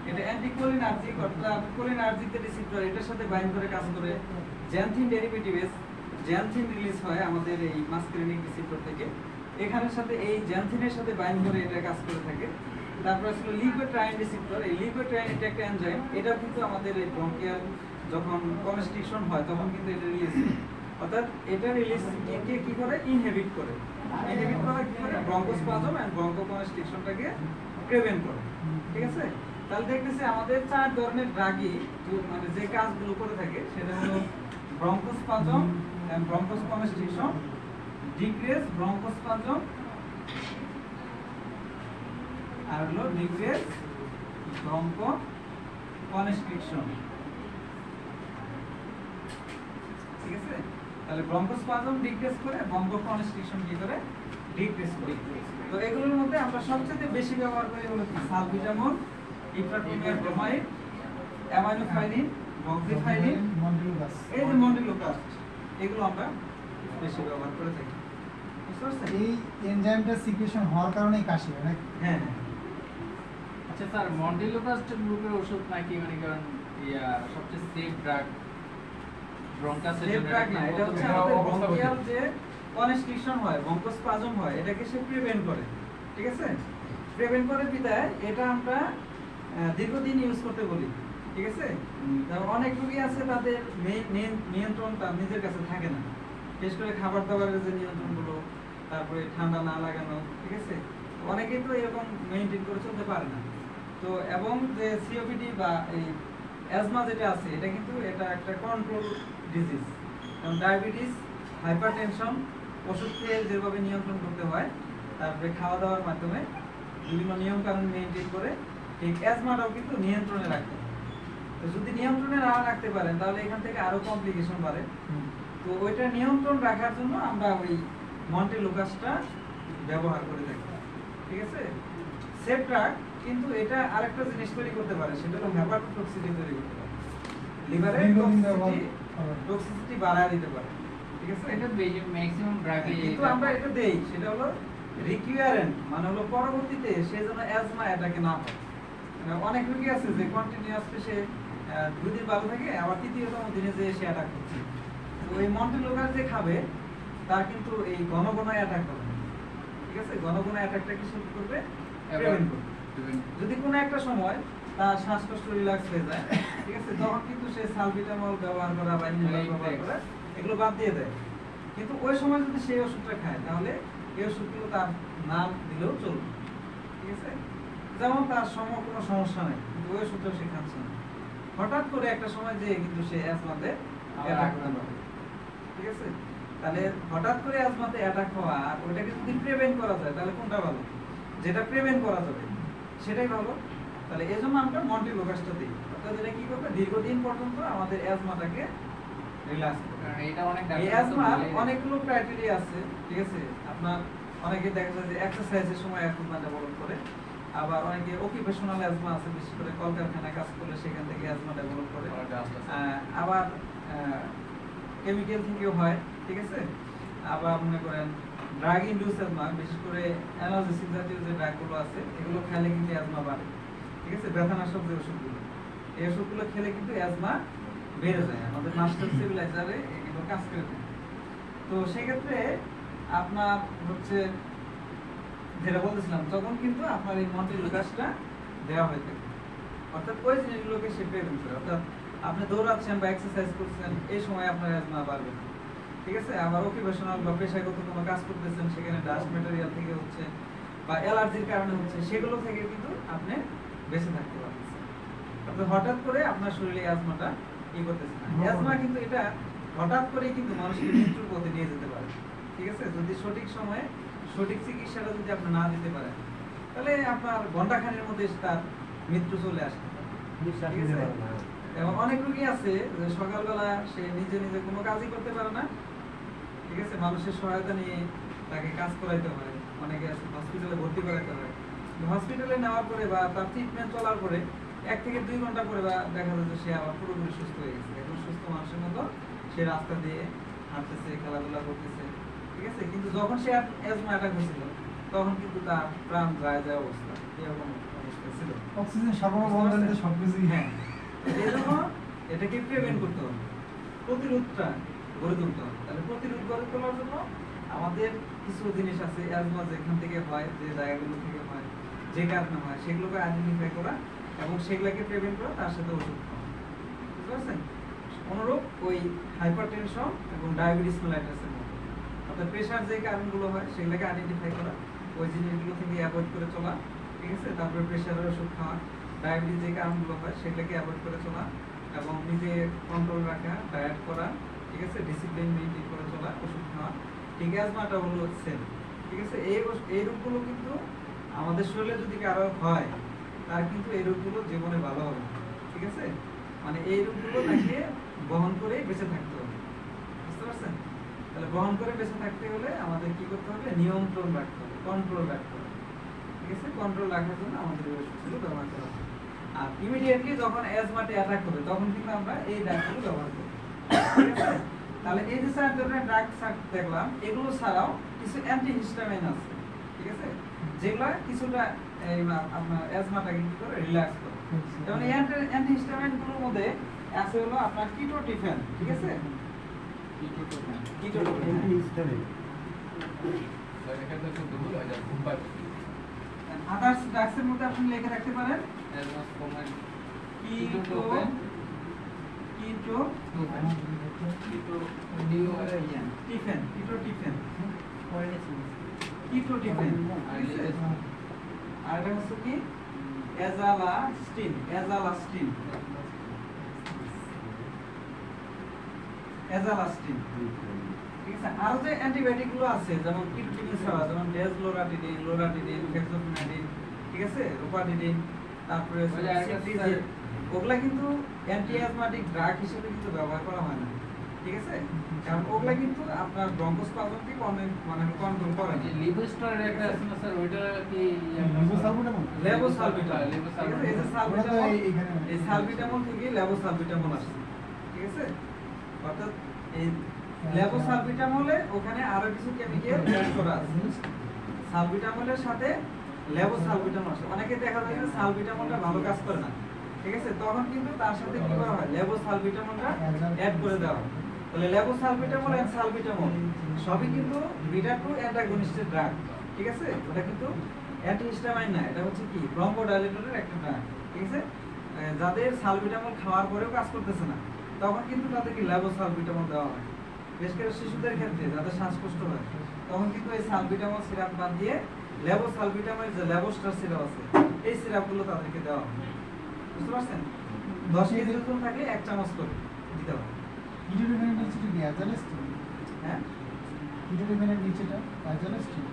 এটা অ্যান্টিকোলিনার্জিক অর্থাৎ কোলিনার্জিক যে রিসেপ্টর এটার সাথে বাইন্ড করে কাজ করে। জ্যানথিন ডেরিভেটিভস, জ্যানথিন রিলিজ হয় আমাদের এই মাসকারিনিক রিসেপ্টর থেকে, এখানের সাথে এই জ্যানথিনের সাথে বাইন্ড করে এটা কাজ করে থাকে। তারপর আসলে লিউকোট্রাইন রিসেপ্টর, এই লিউকোট্রাইন এটা একটা এনজাইম, এটা কিন্তু আমাদের এই ব্রঙ্কিয়াল যখন কনস্ট্রিকশন হয় তখন কিন্তু এটা রিলিজ হয়, অর্থাৎ এটা রিলিজ কি করে ইনহিবিট করে কি করে ব্রঙ্কোস্পাজম এন্ড ব্রঙ্কোকনস্ট্রিকশনটাকে প্রিভেন্ট করে, ঠিক আছে। তাহলে দেখতেছি আমাদের 4 ধরনের ড্রাগই মানে যে কাজগুলো করে থাকে সেটা হলো bronchospasm and bronchoconstriction, decrease bronchospasm আর হলো ডিক্রিজ ব্রঙ্কোকনস্ট্রিকশন, ঠিক আছে। তাহলে ব্রঙ্কোস্পাজম ডিক্রিজ করে, ব্রঙ্কোকনস্ট্রিকশন কি করে ডিক্রিজ করে। তো এগুলোর মধ্যে আমরা সবচেয়ে বেশি ব্যবহার করি হলো কি salbutamol, ipratropium bromide, aminophylline, doxofylline, montelukast. এই যে মন্টেলুকাস, এগুলো আমরা বেশি ব্যবহার করে থাকি, বুঝতে পারছেন? এই এনজাইমটা সিক্রেশন হওয়ার কারণেই কাশি হয় নাকি? হ্যাঁ। আচ্ছা স্যার, মন্টেলুকাস্ট গ্রুপের ওষুধ নাকি মানে কারণ সবচেয়ে সেফ ড্রাগ ব্রঙ্কাসের জন্য? ড্রাগ না, এটা হচ্ছে আমাদের ব্রঙ্কিয়াল যে কনস্ট্রিকশন হয়, ব্রঙ্কোস্পাজম হয়, এটাকে সে প্রিভেন্ট করে, ঠিক আছে। প্রিভেন্ট করে বিধায় এটা আমরা দীর্ঘদিন ইউজ করতে বলি, ঠিক আছে। যেমন অনেক রোগী আছে তাদের নিয়ন্ত্রণটা নিজের কাছে থাকে না, বিশেষ করে খাবার দাবারের যে নিয়ন্ত্রণগুলো, তারপরে ঠান্ডা না লাগানো, ঠিক আছে। অনেকেই তো এরকম মেইনটেইন করে চলতে পারে না। তো এবং যে সিওপিডি বা এই অ্যাজমা যেটা আছে এটা কিন্তু এটা একটা কন্ট্রোল ডিজিজ, কারণ ডায়াবেটিস, হাইপারটেনশন ওষুধ খেয়ে যেভাবে নিয়ন্ত্রণ করতে হয়, তারপরে খাওয়া দাওয়ার মাধ্যমে বিভিন্ন নিয়ম কানুন মেইনটেইন করে ঠিক অ্যাজমাটাও কিন্তু নিয়ন্ত্রণে রাখতে হয়। তো যদি নিয়ন্ত্রণে না রাখতে পারেন তাহলে এখান থেকে আরো কমপ্লিকেশন বাড়ে। তো ওইটা নিয়ন্ত্রণ রাখার জন্য আমরা ওই মন্টেলুকাসটা ব্যবহার করে থাকি, ঠিক আছে। সেফ ড্রাগ, কিন্তু এটা আরেকটা জিনিস তৈরি করতে পারে, সেটা হলো হেপাটোটক্সিটি তৈরি করতে পারে, লিভারে টক্সিসিটি বাড়ায় দিতে পারে, ঠিক আছে। এটা ম্যাক্সিমাম ড্রাগে কিন্তু আমরা এটা দেই, সেটা হলো রিকুয়ারেন্ট, মানে হলো পরবর্তীতে সে যেন অ্যাজমা এটাকে না পায়। অনেক রোগী আছে যে কন্টিনিউয়াসলি সে 2 দিন ভালো থাকে, আবার তৃতীয়তম দিনে যে সে অ্যাটাক করছে। তো এই মন্টেলুকাস যে খাবে তার কিন্তু এই ঘন ঘন অ্যাটাক হবে, ঠিক আছে। ঘন ঘন অ্যাটাকটাকে শুরু করবে, প্রিভেন্ট করবে। যদি কোনো একটা সময় তার শ্বাসকষ্ট রিল্যাক্স হয়ে যায়, ঠিক আছে, তখন কিন্তু সে সালবিটামল ব্যবহার করা বা ইনহেলার ব্যবহার করা এগুলো বাদ দিয়ে দেয়। কিন্তু ওই সময় যদি সেই ওষুধটা খায় তাহলে এই ওষুধগুলো তার নাম দিলেও চলবে, ঠিক আছে। যেমন তার কোনো সমস্যা নেই, কিন্তু ওই ওষুধটাও সে খাচ্ছে না। হঠাৎ করে একটা সময় যে কিন্তু সে অ্যাজমাতে অ্যাটাক করতে পারে, ঠিক আছে। তাহলে হঠাৎ করে অ্যাজমাতে অ্যাটাক হওয়া আর ওইটাকে যদি প্রিভেন্ট করা যায় তাহলে কোনটা ভালো? যেটা প্রিভেন্ট করা যাবে সেটাই ভালো। তাহলে এই জন্য আমরা মন্টিলোকাসটা দিই, অর্থাৎ এটা কি করবে, দীর্ঘদিন পর্যন্ত আমাদের অ্যাজমাটাকে রিল্যাক্স করবে। কারণ এটা অনেক এই ডাক্তার অ্যাজমার অনেকগুলো ক্রাইটেরিয়া আছে, ঠিক আছে? আপনার অনেকে দেখা যায় যে এক্সারসাইজের সময় অ্যাজমা ডেভেলপ করে, আবার অনেকে অকুপেশনাল অ্যাজমা আছে, বিশেষ করে কলকারখানায় কাজ করলে সেখান থেকে অ্যাজমা ডেভেলপ করে। আবার কেমিক্যাল থেকেও হয়, ঠিক আছে? আবার মনে করেন ড্রাগ ইনডিউস অ্যাজমা, বিশেষ করে অ্যানালজেসিক জাতীয় যে ড্রাগগুলো আছে এগুলো খেলে কিন্তু অ্যাজমা বাড়ে, ঠিক আছে? ব্যথানাশক যে ওষুধগুলো, এই ওষুধগুলো খেলে কিন্তু অ্যাজমা বেড়ে যায়, আমাদের মাস্টার স্টেবিলাইজারে এগুলো কাজ করে দেয়। তো সেক্ষেত্রে আপনার হচ্ছে যেটা বলতেছিলাম, তখন কিন্তু আপনার এই মন্টিলোকাসটা দেওয়া হয়ে থাকে, অর্থাৎ ওই জিনিসগুলোকে সে প্রিভেন্ট করে। অর্থাৎ আপনি দৌড়াচ্ছেন বা এক্সারসাইজ করছেন, এই সময় আপনার অ্যাজমা বাড়বে না, ঠিক আছে? আবার অকুপেশনাল বা পেশাগত কোনো কাজ করতেছেন, সেখানে ডাস্ট ম্যাটেরিয়াল থেকে হচ্ছে বা অ্যালার্জির কারণে হচ্ছে, সেগুলো থেকে কিন্তু আপনি বেঁচে থাকতে পারতেছেন। অর্থাৎ হঠাৎ করে আপনার শরীরে অ্যাজমাটা কি করতেছে না। অ্যাজমা কিন্তু এটা হঠাৎ করেই কিন্তু মানুষকে মৃত্যুর পথে নিয়ে যেতে পারে, ঠিক আছে? যদি সঠিক সময়ে সঠিক চিকিৎসাটা যদি আপনি না দিতে পারেন, তাহলে আপনার ঘন্টাখানের মধ্যে তার মৃত্যু চলে আসতে পারে, ঠিক আছে? এবং অনেক রোগী আছে যে সকালবেলা সে নিজে নিজে কোনো কাজই করতে পারে না, ঠিক আছে? মানুষের সহায়তা নিয়ে তাকে কাজ করাইতে হয়, অনেকে আছে হসপিটালে ভর্তি করাইতে হয়। হসপিটালে নেওয়ার পরে বা তার ট্রিটমেন্ট চলার পরে 1 থেকে 2 ঘন্টা পরে বা দেখা যায় যে সে আবার পুরোপুরি সুস্থ হয়ে গেছে, এখন সুস্থ মানুষের মতো সে রাস্তা দিয়ে হাঁটতেছে, খেলাধুলা করতেছে, ঠিক আছে? কিন্তু যখন সে অ্যাজমা অ্যাটাক হয়েছিল তখন কিন্তু তার প্রাণ যায় যায় অবস্থা, এরকম অবস্থা ছিল। অক্সিজেন সরবরাহ বন্ধ হলে সবকিছুই হ্যাঁ, এই জন্য এটাকে প্রিভেন্ট করতে হবে, প্রতিরোধটা গড়ে তুলতে হবে। তাহলে প্রতিরোধ গড়ে তোলার জন্য আমাদের কিছু জিনিস আছে, অ্যাজমা যেখান থেকে হয়, যে জায়গাগুলো থেকে হয়, যে কারণে হয়, সেগুলোকে আইডেন্টিফাই করা এবং সেগুলোকে প্রিভেন্ট করা, তার সাথে ওষুধ খাওয়া, বুঝতে পারছেন? অনুরূপ ওই হাইপারটেনশন এবং ডায়াবেটিস মেলাইটাসের মতো, অর্থাৎ প্রেশার যে কারণগুলো হয় সেগুলোকে আইডেন্টিফাই করা, ওই জিনিসগুলো থেকে অ্যাভয়েড করে চলা, ঠিক আছে? তারপরে প্রেশারের ওষুধ খাওয়া, ডায়াবেটিস যে কারণগুলো হয় সেগুলোকে অ্যাভয়েড করে চলা এবং নিজে কন্ট্রোল রাখা, ডায়েট করা, ঠিক আছে? ডিসিপ্লিন মেনটেন করে চলা, ওষুধ খাওয়া, ঠিক আছে? অ্যাজমাটা হলো সেম, ঠিক আছে? এই রোগগুলো কিন্তু আমাদের শরীরে যদি কারো হয় তার কিন্তু এই রোগগুলো জীবনে ভালো হবে না, ঠিক আছে? মানে এই রোগগুলো তাকে বহন করে বেঁচে থাকতে হবে, বুঝতে পারছেন? তাহলে বহন করে বেঁচে থাকতে হলে আমাদের কি করতে হবে, নিয়ন্ত্রণ রাখতে হবে, কন্ট্রোল রাখতে হবে, ঠিক আছে? কন্ট্রোল রাখার জন্য আমাদের এই ওষুধগুলো ব্যবহার করা হবে। আর ইমিডিয়েটলি যখন অ্যাজমাতে অ্যাটাক হবে তখন কিন্তু আমরা এই ড্রাগগুলো ব্যবহার করব, ঠিক আছে? তাহলে এই যে 4 ধরনের ড্রাগ দেখলাম, এগুলো ছাড়াও কিছু অ্যান্টিহিস্টামিন আছে, ঠিক আছে? যেগুলা কিছুটা আপনার অ্যাজমাটাকে কি করে রিল্যাক্স করে। যেমন এই অ্যান্টিহিস্টামিন গুলোর মধ্যে আছে হলো আপনার কিটোটিফেন, ঠিক আছে? কিটোটিফেন আদার্স ড্রাগসের মধ্যে আপনি লিখে রাখতে পারেন কিটোটিফেন, আর এটা হচ্ছে কি এজালাস্টিন, ঠিক আছে? আরো যে অ্যান্টিবায়োটিক গুলো আছে যেমন কিটোটিনিন ছাড়া, যেমন ডেজলোরাটিডিন, লোরাটিডিন, ফেক্সোফেনাডিন, ঠিক আছে? রোপাটিডিন, তারপরে সিট্রিজিন, ওগুলা কিন্তু অ্যান্টি অ্যাজমাটিক ড্রাগ হিসেবে কিন্তু ব্যবহার করা হয় না, ঠিক আছে? কারণ ওগুলা কিন্তু আপনার ব্রঙ্কোস্পাজমকে মানে কন্ট্রোল করে না। লিভোস্টারের একটা আছে না স্যার, ওইটা কি লেভোসালবিটামল, ঠিক আছে? এই যে সালবিটামল, এই সালবিটামল থেকে লেভোসালবিটামল আসছে, ঠিক আছে? অর্থাৎ এই লেভোসালবিটামলে ওখানে আরো কিছু কেমিক্যাল অ্যাড করা আছে, সালবিটামলের সাথে লেভোসালবিটামল আছে। অনেকে দেখা যায় যে সালবিটামলটা ভালো কাজ করে না, ঠিক আছে? তখন কিন্তু তার সাথে কি করা হয়, লেভোসালবিটামলটা অ্যাড করে দেওয়া হয়। তাহলে লেভোসালবিটামল এন্ড সালবিটামল সবই কিন্তু বিটা 2 অ্যান্টাগনিস্টের ড্রাগ, ঠিক আছে? ওটা কিন্তু অ্যান্টিহিস্টামাইন না, এটা হচ্ছে কি ব্রঙ্কোডাইলেটরের একটা ড্রাগ, ঠিক আছে? যাদের সালবিটামল খাওয়ার পরেও কাজ করতেছে না তখন কিন্তু তাদেরকে লেভোসালবিটামল দেওয়া হয়। বিশেষ করে শিশুদের ক্ষেত্রে যাদের শ্বাসকষ্ট হয় তখন কিন্তু এই সালবিটামল সিরাপ বাদ দিয়ে লেভোসালবিটামল যে লেভোস্টার সিরাপ আছে এই সিরাপগুলো তাদেরকে দেওয়া হয়, বুঝতে পারছেন? 10 কেজি ওজন থাকলে 1 চামচ করে দিতে হবে। কিটোটিফেন হচ্ছে কি অ্যাজালাস্টিন? হ্যাঁ, কিটোডিফেনের নিচেটা অ্যাজালাস্টিন।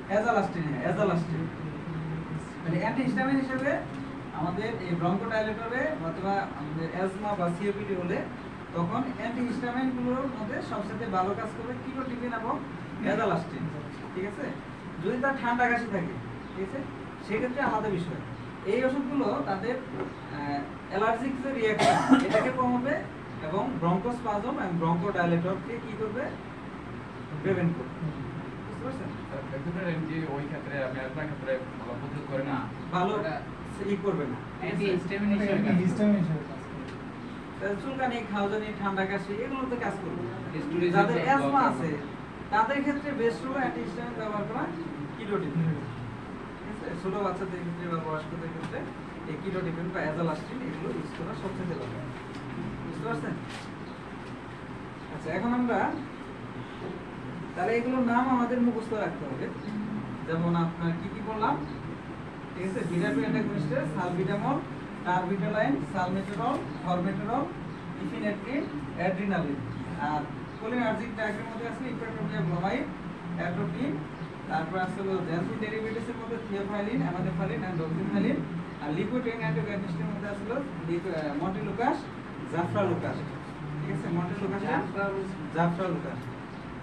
অ্যাজালাস্টিন, হ্যাঁ অ্যাজালাস্টিন মানে অ্যান্টিহিস্টামিন হিসেবে আমাদের এই ব্রঙ্কোডাইলেটরে অথবা আমাদের অ্যাজমা বা সিওপিডি হলে তখন অ্যান্টিহিস্টামিন গুলোর মধ্যে সবচেয়ে ভালো কাজ করবে কিটোডিফেন এবং অ্যাজালাস্টিন, ঠিক আছে। যদি তার ঠান্ডা কাশি থাকে, ঠিক আছে, সেক্ষেত্রে আলাদা বিষয়। এই ওষুধগুলো তাদের অ্যালার্জিক যে রিঅ্যাকশন এটাকে কমাবে এবং ব্রঙ্কোস্পাজম এবং ব্রঙ্কোডাইলেটরকে কি করবে, প্রিভেন্ট করবে, বুঝতে পারছেন? ওই ক্ষেত্রে আপনি আপনার ক্ষেত্রে ভালো প্রতিরোধ করে না, ভালো ই করবে না, অ্যান্টিহিস্টামিন হিসেবে কাজ করে। অ্যান্টিহিস্টামিন হিসেবে কাজ করে। চুলকানি, খাওয়াজানি, ঠান্ডা কাশি এগুলোতে কাজ করবে। History যাদের যে অ্যাজমা block আছে তাদের ক্ষেত্রে বেস্ট হলো অ্যান্টিহিস্টামিন ব্যবহার করা কিটোডিফেন, ঠিক আছে। ছোট বাচ্চাদের ক্ষেত্রে বা বয়স্কদের ক্ষেত্রে এই কিটোডিফেন বা অ্যাজালাস্টিন এগুলো ইউজ করা সবচেয়ে ভালো, বুঝতে পারছেন? আচ্ছা, এখন আমরা তাহলে এগুলোর নাম আমাদের মুখস্থ রাখতে হবে। যেমন আপনার কি কি বললাম, ঠিক আছে, বিটা-2 অ্যান্টাগনিস্টের সালবিটামল, টারবিটালাইন, সালমেটেরল, ফরমেটেরল, ইফিনেফ্রিন, অ্যাড্রিনালিন। আর কোলিনার্জিক ডায়াগ্রামের মধ্যে আছে ইপ্রাটোপিয়া ব্রোমাইড, অ্যাট্রোপিন, তারপর আছে হলো জ্যানসিন ডেরিভেটিভসের মধ্যে theophylline, অ্যামাডোফাইলিন and doxofylline. R liquid অ্যান্টাগনিস্টের মধ্যে আছে হলো মন্টেলুকাস, জাফরালুকাস, ঠিক আছে। মন্টেলুকাস, জাফরালুকাস।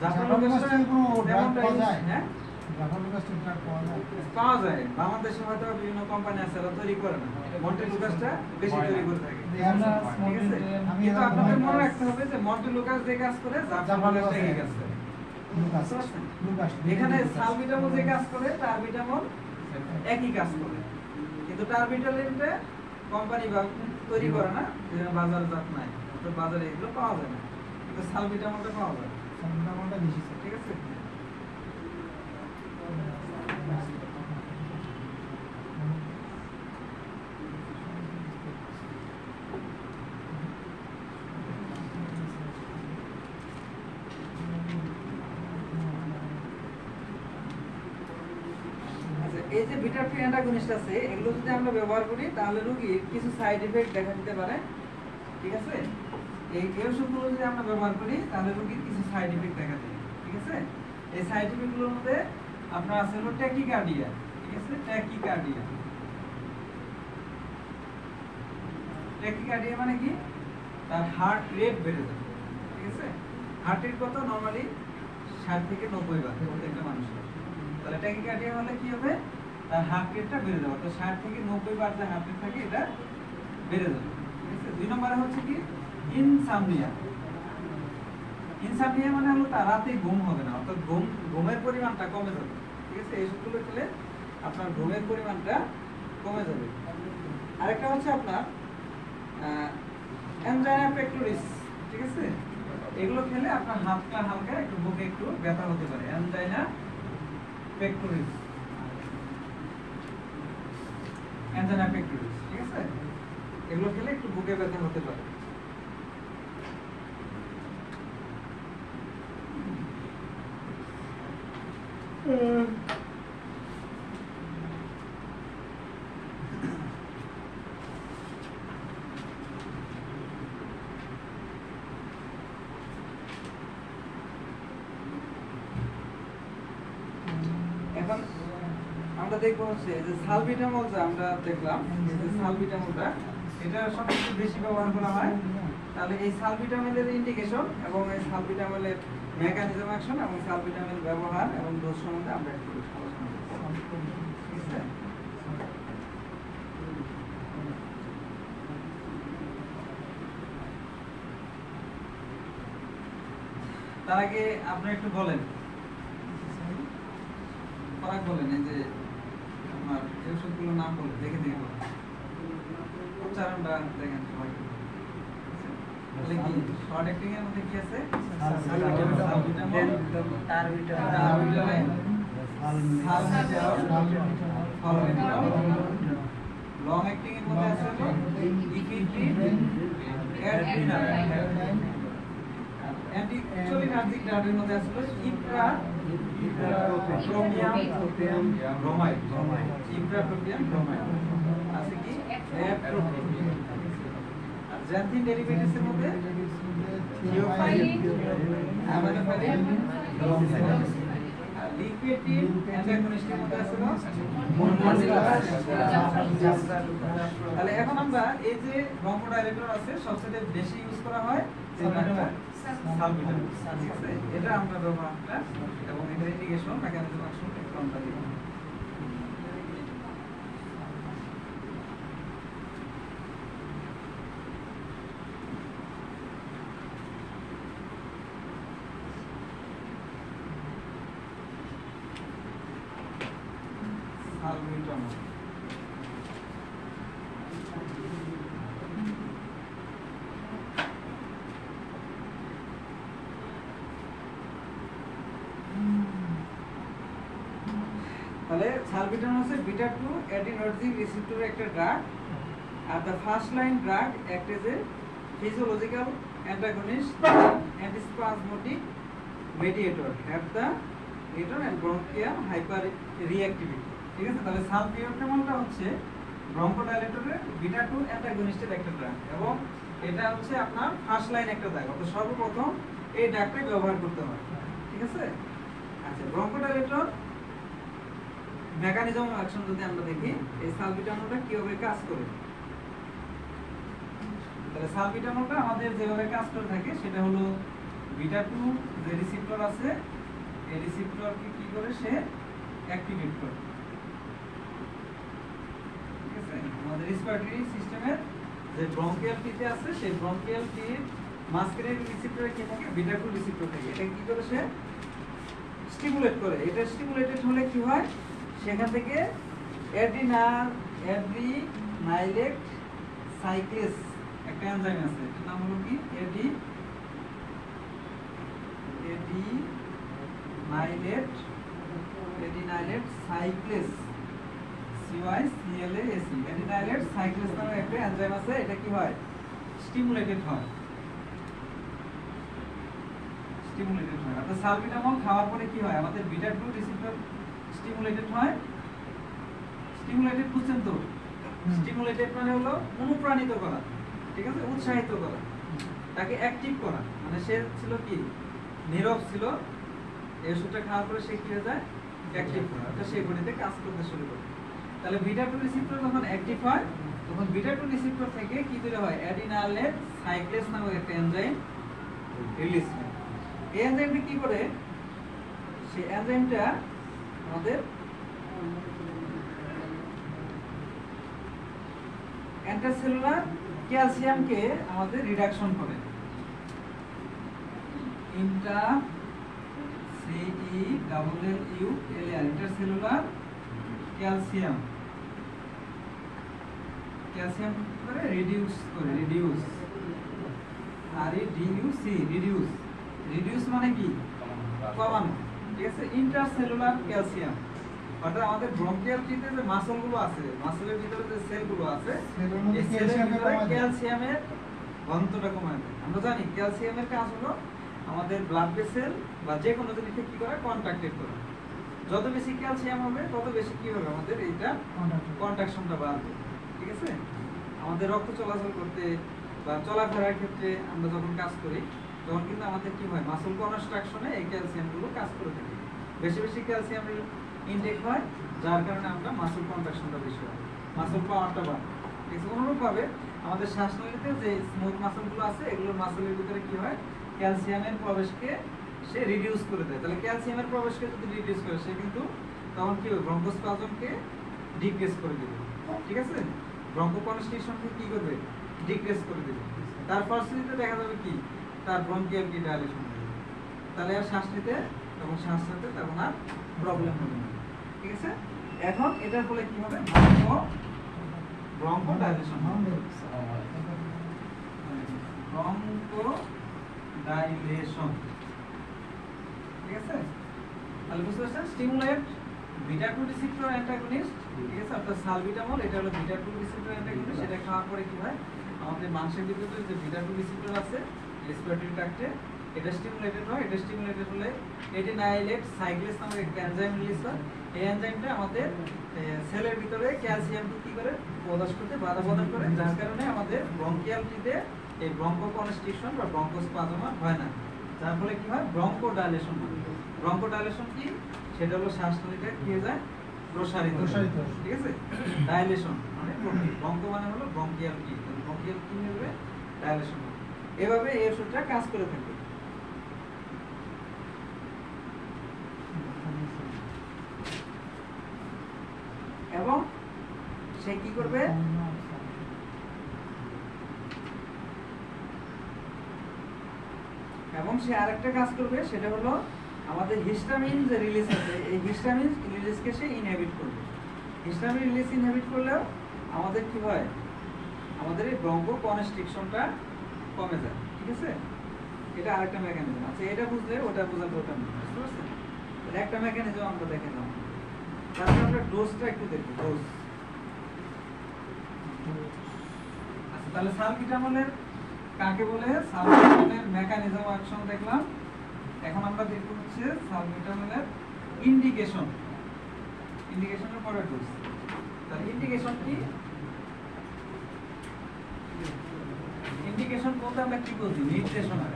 জাফরালুকাসের কোনো ড্রাগ পাওয়া যায়? হ্যাঁ, জাফরালুকাসের ড্রাগ পাওয়া যায়? পাওয়া যায়। বাংলাদেশে হয়তো বিভিন্ন কোম্পানি আছে যারা তৈরি করে না, মন্টেলুকাসটা বেশি তৈরি করে থাকে, আমরা ঠিক আছে। কিন্তু আপনাদের মনে রাখতে হবে যে মন্টেলুকাস যে কাজ করে জাফরালুকাস এই কাজ করে, লুকাস, বুঝতে পারছেন? লুকাস। এখানে সালবিটামল যে কাজ করে টারবিটামল একই কাজ করে, কিন্তু টারবিটালিনটা কোম্পানি বা তৈরি করে না, বাজারজাত নাই, তো বাজারে এগুলো পাওয়া যায় না, কিন্তু সালবিটামলটা পাওয়া যায়, সালবিটামলটা বেশি ছিল। ঠিক আছে। এই যে বিটা-2 অ্যান্টাগনিস্ট আছে এগুলো যদি আমরা ব্যবহার করি তাহলে রোগীর কিছু সাইড এফেক্ট দেখা দিতে পারে, ঠিক আছে। এই ওষুধগুলো যদি আমরা ব্যবহার করি তাহলে রোগীর কিছু সাইড এফেক্ট দেখা দেয়, ঠিক আছে। এই সাইড এফেক্টগুলোর মধ্যে আপনার আছে হলো ট্যাকিকার্ডিয়া, ঠিক আছে। ট্যাকিকার্ডিয়া, ট্যাকিকার্ডিয়া মানে কি, তার হার্ট রেট বেড়ে যাবে, ঠিক আছে। হার্ট রেট কত, নরমালি 60 থেকে 90 বার প্রত্যেকটা মানুষের। তাহলে ট্যাকিকার্ডিয়া হলে কি হবে, তার হার্ট রেটটা বেড়ে যাবে, তো 60 থেকে 90 বার যে হার্ট রেট থাকে এটা বেড়ে যাবে, ঠিক আছে। 2 নম্বরে হচ্ছে কি ইনসামনিয়া। ইনসামনিয়া মানে হলো তার রাতে ঘুম হবে না, অর্থাৎ ঘুমের পরিমাণটা কমে যাবে, ঠিক আছে। এই সবগুলো খেলে আপনার ঘুমের পরিমাণটা কমে যাবে। আরেকটা হচ্ছে আপনার অ্যানজাইনা পেক্টোরিস, ঠিক আছে। এগুলো খেলে আপনার হালকা হালকা একটু বুকে একটু ব্যথা হতে পারে, অ্যানজাইনা পেক্টোরিস, অ্যানজাইনা পেক্টোরিস, ঠিক আছে। এগুলো খেলে একটু বুকে ব্যথা হতে পারে। এখন আমরা দেখবো হচ্ছে যে সালবিটামল, যে আমরা দেখলাম যে সালবিটামলটা এটা সবচেয়ে বেশি ব্যবহার করা হয়। তাহলে এই সালবিটামলের ইন্ডিকেশন এবং এই সালবিটামলের মেকানিজম অ্যাকশন এবং সালবিটামল ব্যবহার এবং ডোজ সম্বন্ধে আমরা একটু আলোচনা করব, ঠিক আছে। তার আগে আপনি একটু বলেন, পরাগ বলেন, এই যে আপনার এই ওষুধগুলোর নাম বলেন, দেখে দেখে বলেন, উচ্চারণটা দেখেন সবাই। তাহলে কি শর্ট অ্যাক্টিং এর মধ্যে কি আছে, সালবিটামল, টারবিটালাইন, সালমেটেরল, ফলমেটেরল। লং অ্যাক্টিং এর মধ্যে আছে হলো ইফিনেফ্রিন, অ্যাড্রিনালাইন। অ্যান্টিকোলিনার্জিক ড্রাগের মধ্যে আছে হলো ইপ্রাটোপিয়াম ব্রোমাইড, ইপ্রাটোপিয়াম ব্রোমাইড আছে কি অ্যাট্রোপিন। আর জ্যানথিন ডেরিভেটিভস এর মধ্যে থিওফাইলিন, অ্যামাইনোফাইলিন, আর লিকুইড অ্যান্টাগনিস্টের মধ্যে আছে মন্ডেলাস। তাহলে এখন আমরা এই যে ব্রঙ্কোডাইলেটর আছে সবচেয়ে বেশি ইউজ করা হয় সালবিটামল। ঠিক আছে, এটা আমরা ব্যবহারটা এবং এটার ইন্ডিকেশন মেকানিজম অ্যাকশন একটু আমরা দেখব। সালবিটামল তাহলে সালবিটামল হচ্ছে বিটা 2 অ্যাডিনোসিন রিসেপ্টরের একটা ড্রাগ আর the first line drug act as a physiological antagonist antispasmodic mediator have the return and bronchial hyperreactivity. ঠিক আছে, তাহলে সালবিটামলটা হচ্ছে ব্রঙ্কোডাইলেটরের বিটা 2 অ্যান্টাগনিস্টের একটা ড্রাগ এবং এটা হচ্ছে আপনার ফার্স্ট লাইন একটা ড্রাগ, অর্থাৎ সর্বপ্রথম এই ড্রাগটাই ব্যবহার করতে হয়। ঠিক আছে, আচ্ছা ব্রঙ্কোডাইলেটর মেকানিজম অ্যাকশন যদি আমরা দেখি এই সালবিটামলটা কিভাবে কাজ করে, তাহলে সালবিটামলটা আমাদের যেভাবে কাজ করে থাকে সেটা হলো বিটা 2 যে রিসেপ্টর আছে এই রিসেপ্টরকে কি করে সে অ্যাক্টিভেট করে। ঠিক আছে, আমাদের রেসপিরেটরি সিস্টেমের যে ব্রঙ্কিয়াল টিতে আছে সেই ব্রঙ্কিয়াল টির মাঝখানে রিসেপ্টরে কি থাকে বিটা 2 রিসেপ্টর থাকে, এটা কি করে সে স্টিমুলেট করে। এটা স্টিমুলেটেড হলে কি হয় সেখান থেকে অ্যাড্রিনাইলেট সাইক্লেস একটা এনজাইম আছে, এটার নাম হলো কি অ্যাডিনাইলেট সাইক্লেস CYCLAS অ্যাডিনাইলেট সাইক্লেস নামে একটা এনজাইম আছে, এটা কি হয় স্টিমুলেটেড হয়। অর্থাৎ সালবিটামল খাওয়ার পরে কি হয় আমাদের বিটা 2 রিসেপ্টর স্টিমুলেটেড হয়। স্টিমুলেটেড বুঝছেন তো, স্টিমুলেটেড মানে হলো অনুপ্রাণিত করা, ঠিক আছে, উৎসাহিত করা, তাকে অ্যাক্টিভ করা, মানে সে ছিল কি নীরব ছিল, এই ওষুধটা খাওয়ার পরে সে কি হয়ে যায় অ্যাক্টিভ হয়, অর্থাৎ সেই বডিতে কাজ করতে শুরু করে। তাহলে বিটা 2 রিসেপ্টর যখন অ্যাক্টিভ হয় তখন বিটা 2 রিসেপ্টর থেকে কি তৈরি হয় অ্যাডিনাইলেট সাইক্লেস নামক একটা এনজাইম রিলিজ হয়। এই এনজাইমটা কি করে, সেই এনজাইমটা আমাদের ইন্টারসেলুলার ক্যালসিয়ামকে আমাদের রিডাকশন করে। ইন্টারসেলুলার ক্যালসিয়াম করে রিডিউস রিডিউস মানে কি কমানো। ঠিক আছে, ইন্টারসেলুলার ক্যালসিয়াম অর্থাৎ আমাদের ব্রঙ্কিয়াল টিতে যে মাসলগুলো আছে, মাসলের ভিতরে যে সেলগুলো আছে এই সেলের ভিতরে ক্যালসিয়ামের ঘনত্বটা কমায় দেয়। আমরা জানি ক্যালসিয়ামের কাজ হলো আমাদের ব্লাড ভেসেল বা যে কোনো জিনিসকে কি করে কন্ট্রাক্টেড করা। যত বেশি ক্যালসিয়াম হবে তত বেশি কি হবে আমাদের এইটা কন্ট্রাকশনটা বাড়বে। ঠিক আছে, আমাদের রক্ত চলাচল করতে বা চলাফেরার ক্ষেত্রে আমরা যখন কাজ করি তখন কিন্তু আমাদের কি হয় মাসল কনস্ট্রাকশনে এই ক্যালসিয়ামগুলো কাজ করে থাকে। বেশি বেশি ক্যালসিয়াম ইনটেক হয় যার কারণে আমরা মাসল কন্ট্রাকশনটা বেশি হয়, মাসল পাওয়ারটা বাড়ে। ঠিক আছে, অনুরূপভাবে আমাদের শ্বাসনালীতে যে স্মুথ মাসলগুলো আছে এগুলোর মাসলের ভিতরে কি হয় ক্যালসিয়ামের প্রবেশকে সে রিডিউস করে দেয়। তাহলে ক্যালসিয়ামের প্রবেশকে যদি রিডিউস করে সে কিন্তু তখন কি হবে ব্রঙ্কোস্পাজমকে ডিক্রিজ করে দেবে। ঠিক আছে, ব্রঙ্কোকনস্ট্রিকশনকে কি করবে ডিক্রিজ করে দেবে। তার ফলশ্রুতিতে দেখা যাবে কি তার ব্রঙ্কিয়াল কি ডাইলেশন হবে, তাহলে আর শ্বাস নিতে এবং শ্বাস নিতে তখন আর প্রবলেম হবে না। ঠিক আছে, এখন এটার ফলে কি হবে ব্রঙ্কোডাইলেশন ঠিক আছে, তাহলে বুঝতে পারছেন স্টিমুলেট বিটা 2 রিসেপ্টর অ্যান্টাগনিস্ট। ঠিক আছে, অর্থাৎ সালবিটামল এটা হলো বিটা 2 রিসেপ্টর অ্যান্টাগনিস্ট। সেটা খাওয়ার পরে কি হয় আমাদের মাংসের ভিতরে যে বিটা 2 রিসেপ্টর আছে রেসপিরেটরি ট্র্যাক্টে এটা স্টিমুলেটেড হয়। এটা স্টিমুলেটেড হলে অ্যাডিনাইলেট সাইক্লেস নামক একটা এনজাইম রিলিজ হয়। এই এনজাইমটা আমাদের সেলের ভিতরে ক্যালসিয়ামকে কি করে প্রদান করতে বাধা প্রদান করে, যার কারণে আমাদের ব্রঙ্কিয়ালটিতে এই ব্রঙ্কোকনস্ট্রিকশন বা ব্রঙ্কোস্পাজম হয় না, যার ফলে কি হয় ব্রঙ্কোডাইলেশন হয়। ব্রঙ্কোডাইলেশন কি, সেটা হলো শ্বাসনলীটা কি হয়ে যায় প্রসারিত, প্রসারিত। ঠিক আছে। ডাইলেশন মানে ব্রঙ্ক মানে হলো ব্রঙ্কিয়াল কি, ব্রঙ্কিয়াল কি হবে ডাইলেশন হবে। এভাবে এই ওষুধটা কাজ করে থাকে। এবং সে কি করবে, এবং সে আরেকটা কাজ করবে, সেটা হলো আমাদের হিস্টামিন যে রিলিজ আছে, এই হিস্টামিন রিলিজকে সে ইনহিবিট করবে। হিস্টামিন রিলিজ ইনহিবিট করলেও আমাদের কি হয়, আমাদের এই ব্রঙ্কোকনস্ট্রিকশনটা কমে যায়, ঠিক আছে। এটা আরেকটা মেকানিজম আছে, এটা বুঝলে ওটা বোঝাতে ওটা না, বুঝতে পারছেন। তাহলে একটা মেকানিজম আমরা দেখে নাও, তারপরে আমরা ডোজটা একটু দেখব। ডোজ, আচ্ছা তাহলে সালবিটামলের কাকে বলে, সালবিটামলের মেকানিজম অ্যাকশন দেখলাম। এখন আমরা দেখব হচ্ছে সালবিটামলের ইন্ডিকেশন। ইন্ডিকেশনের পরে ডোজ। তাহলে ইন্ডিকেশন কি, ইন্ডিকেশন বলতে আমরা কি বলছি, নির্দেশনা।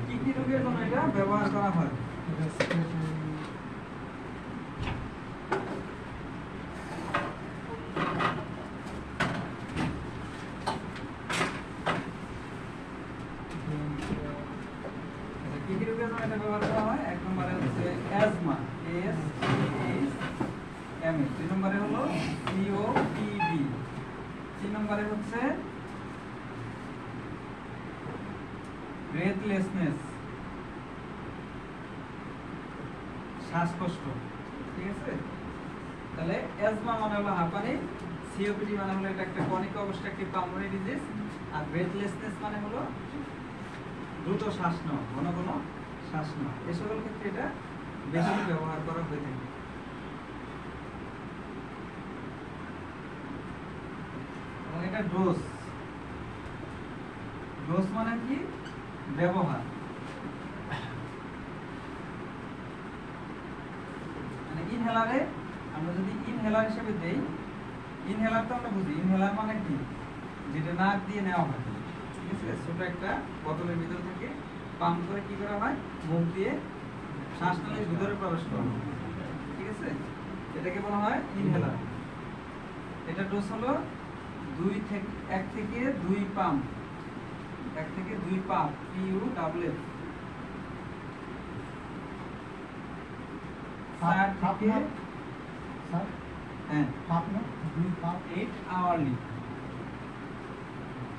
কি কি রোগের জন্য এটা ব্যবহার করা হয়? কি কি রোগের জন্য এটা ব্যবহার করা হয়? এক নম্বরে হচ্ছে অ্যাজমা, ASMA। দুই নম্বরে হলো COPD। তিন নম্বরে হচ্ছে ব্রেথলেসনেস, শ্বাসকষ্ট, ঠিক আছে। তাহলে অ্যাজমা মানে হলো হাঁপানি, COPD মানে হলো এটা একটা ক্রনিক অবস্ট্রাকটিভ পালমোনারি ডিজিজ, আর ব্রেথলেসনেস মানে হলো দ্রুত শ্বাস নেওয়া, ঘন ঘন শ্বাস নেওয়া। এই সকল ক্ষেত্রে এটা বেশি ব্যবহার করা হয়ে থাকে। এবং এটা ডোজ, ডোজ মানে কি ব্যবহার, মানে ইনহেলারে আমরা যদি ইনহেলার হিসেবে দেই, ইনহেলার তো আমরা বুঝি, ইনহেলার মানে কি, যেটা নাক দিয়ে নেওয়া হয়, ঠিক আছে। ছোট একটা বোতলের ভিতর থেকে পাম্প করে কি করা হয়, মুখ দিয়ে শ্বাসনালীর ভিতরে প্রবেশ করানো হয়, ঠিক আছে। এটাকে বলা হয় ইনহেলার। এটা ডোজ হলো 1 থেকে 2 পাম্প, 1 থেকে 2 পাম্প, PUFF। 4 থেকে হ্যাঁ 8 আওয়ারলি,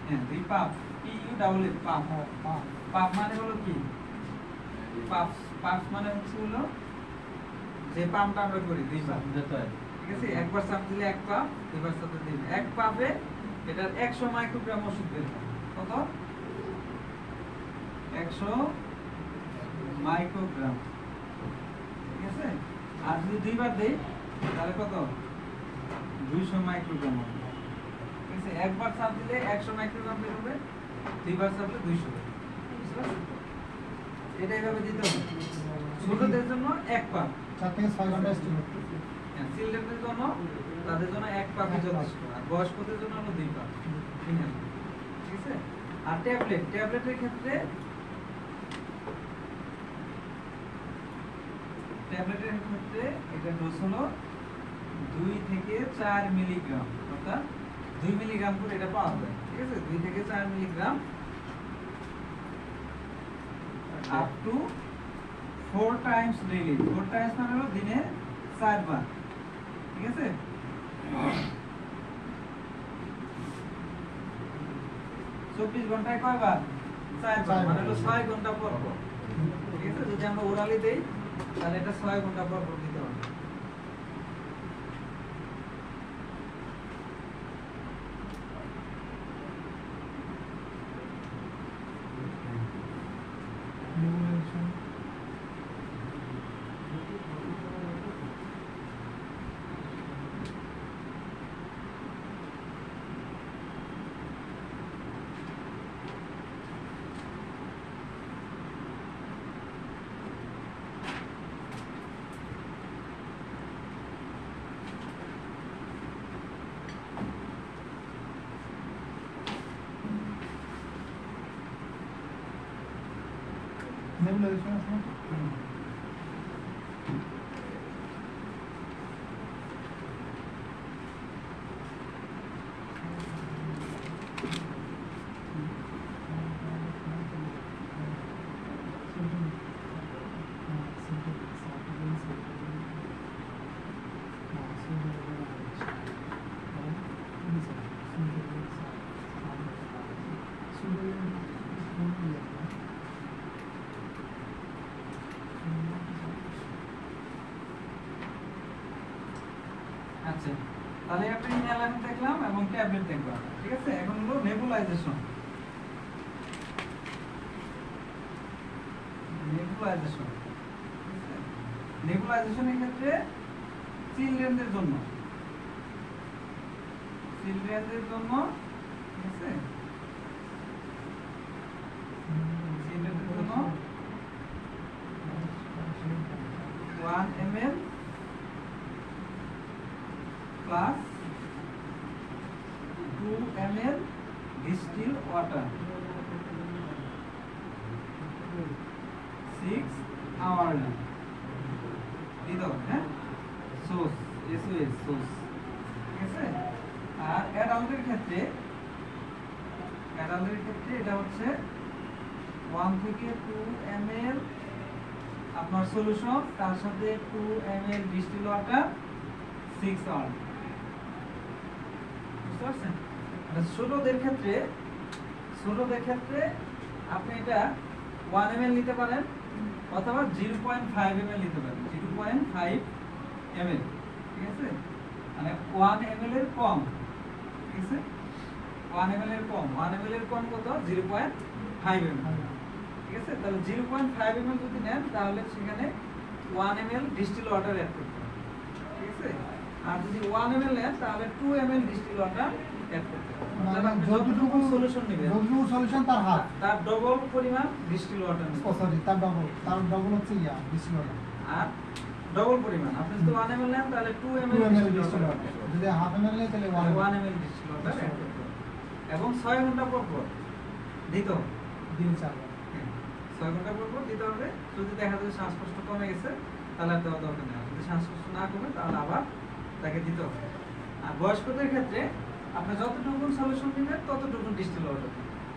হ্যাঁ 2 পাম্প, PUFF পাম্প। পাম্প মানে হলো কি, পাম্প মানে হলো যে পাম্পটা আমরা করি 2 পাম্প, ঠিক আছে। একবার চাপ দিলে 1 পাম্প, দুইবার চাপ দিলে 1 পাম্পে এটার 100 মাইক্রোগ্রাম ওষুধ বের হয়। কত? 100 মাইক্রোগ্রাম, ঠিক আছে। আর যদি দুইবার দেই তাহলে কত? 200 মাইক্রোগ্রাম হবে, ঠিক আছে। একবার চাপ দিলে 100 মাইক্রোগ্রাম বের হবে, দুইবার চাপ দিলে 200। বুঝতে পারছেন? এটা এইভাবে দিতে হবে। ছোটদের জন্য 1 পাম্প, 4 থেকে 6 ঘন্টা এস্টিমেট। চিলড্রেনদের জন্য তাদের জন্য 1 পাম্পই যথেষ্ট, আর বয়স্কদের জন্য হলো 2 পাম্প, ঠিক আছে। আর ট্যাবলেটের ক্ষেত্রে এটা ডোজ হলো 2 থেকে 4 মিলিগ্রাম, অর্থাৎ 2 মিলিগ্রাম করে এটা পাওয়া যায়, ঠিক আছে। 2 থেকে 4 milligram up to 4 Times daily. 4 Times মানে হলো দিনে 4 বার, ঠিক আছে। 24 ঘন্টায় কয়বার? 4 বার, মানে হলো 6 ঘন্টা পর পর, ঠিক আছে। যদি আমরা ওরালি দেই তাহলে এটা 6 ঘন্টা পর পর দিতে হবে। নেবুলাইজেশন আছে না? আচ্ছা, তাহলে আপনি ইনহেলার দেখলাম এবং ট্যাবলেট দেখলাম, ঠিক আছে? এখন হলো নেবুলাইজেশন। নেবুলাইজেশন নেবুলাইজেশনের ক্ষেত্রে চিলড্রেনদের জন্য, ঠিক আছে, চিলড্রেনদের জন্য 1 ml plus 2 ml distilled water 6 hourly দিতে হবে, হ্যাঁ? সোস, SOS সোস, ঠিক আছে? আর অ্যাডাল্টের ক্ষেত্রে এটা হচ্ছে 1 থেকে 2 ml আপনার সলিউশন, তার সাথে 2 ml ডিস্টিল ওয়াটার 6 আওয়ার। বুঝতে পারছেন? আর ছোটদের ক্ষেত্রে আপনি এটা 1 ml নিতে পারেন অথবা 0.5 ml নিতে পারেন, 0.5 ml, ঠিক আছে? মানে 1 ml এর কম, ঠিক আছে? 1 ml এর কম, 1 ml এর কম কত? 0.5 ml, ঠিক আছে? তাহলে 0.5 ml যদি নেন তাহলে সেখানে 1 ml ডিস্টিল ওয়াটার অ্যাড করতে হবে, ঠিক আছে? আর যদি 1 ml নেন তাহলে 2 ml ডিস্টিল ওয়াটার অ্যাড করতে হবে। মানে আপনি যতটুকু সলিউশন নেবেন সলিউশন তার হাফ, তার ডবল পরিমাণ ডিস্টিল ওয়াটার নেবেন। সরি তার ডবল হচ্ছে ডিস্টিল ওয়াটার। আর ডবল পরিমাণ আপনি যদি 1 ml নেন তাহলে 2 ml 2 ml distil distil water, water, যদি হাফ ml নেয় তাহলে 1 ml ডিস্টিল ওয়াটার অ্যাড করতে হবে। এবং 6 ঘন্টা পর পর দিতে হবে, দিন 4 বার। 6 ঘন্টা পর পর দিতে হবে। যদি দেখা যায় শ্বাসকষ্ট কমে গেছে তাহলে আর দেওয়া দরকার নেই, যদি শ্বাসকষ্ট না কমে তাহলে আবার তাকে দিতে হবে। আর বয়স্কদের ক্ষেত্রে আপনি যতটুকু সলিউশন নেবেন ততটুকু ডিস্টিল ওয়াটার,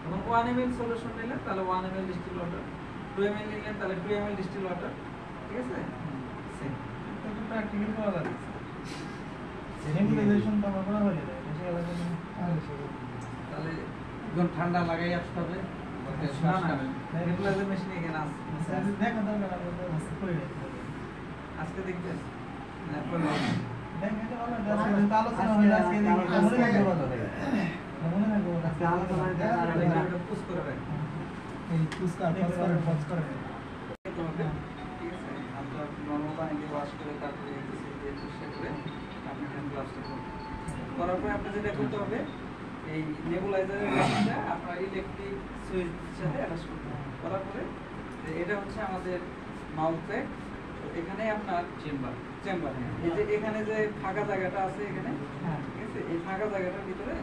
এবং 1 ml সলিউশন নিলেন তাহলে 1 ml ডিস্টিল ওয়াটার, 2 ml নিলেন তাহলে 2 ml ডিস্টিল ওয়াটার, ঠিক আছে? সেম। তো প্র্যাকটিক্যাল করা যাবে। নেবুলাইজেশন তো আমরা করা হয়ে যায়, বেশি আলাদা কোনো তাহলে যখন ঠান্ডা লাগাই আসতে হবে, না না নেবুলাইজার মেশিন এখানে আছে, দেখা দরকার আমাদের আছে করে আজকে দেখবেন না পরে দেখা এটা ভালো আজকে আলোচনা হলো, আজকে দেখি মনে রাখবো আজকে আলোচনা এটা পুশ করে রাখবেন। এই পুস্কার পজ করে ঠিক আছে, আপনার নর্মাল পানি দিয়ে ওয়াশ করে তারপরে এক্সেসরি দিয়ে পরিষ্কার করে আপনি হ্যান্ড গ্লাভসটা করবেন। করার পরে আপনার যেটা করতে হবে, এই নেবুলাইজারের মেশিনটা আপনার ইলেকট্রিক সুইচ সাথে অ্যাটাচ করতে হবে। করার পরে এটা হচ্ছে আমাদের মাউথ প্যাক। এখানে আপনার চেম্বার, এই যে এখানে যে ফাঁকা জায়গাটা আছে এখানে, ঠিক আছে, এই ফাঁকা জায়গাটার ভিতরে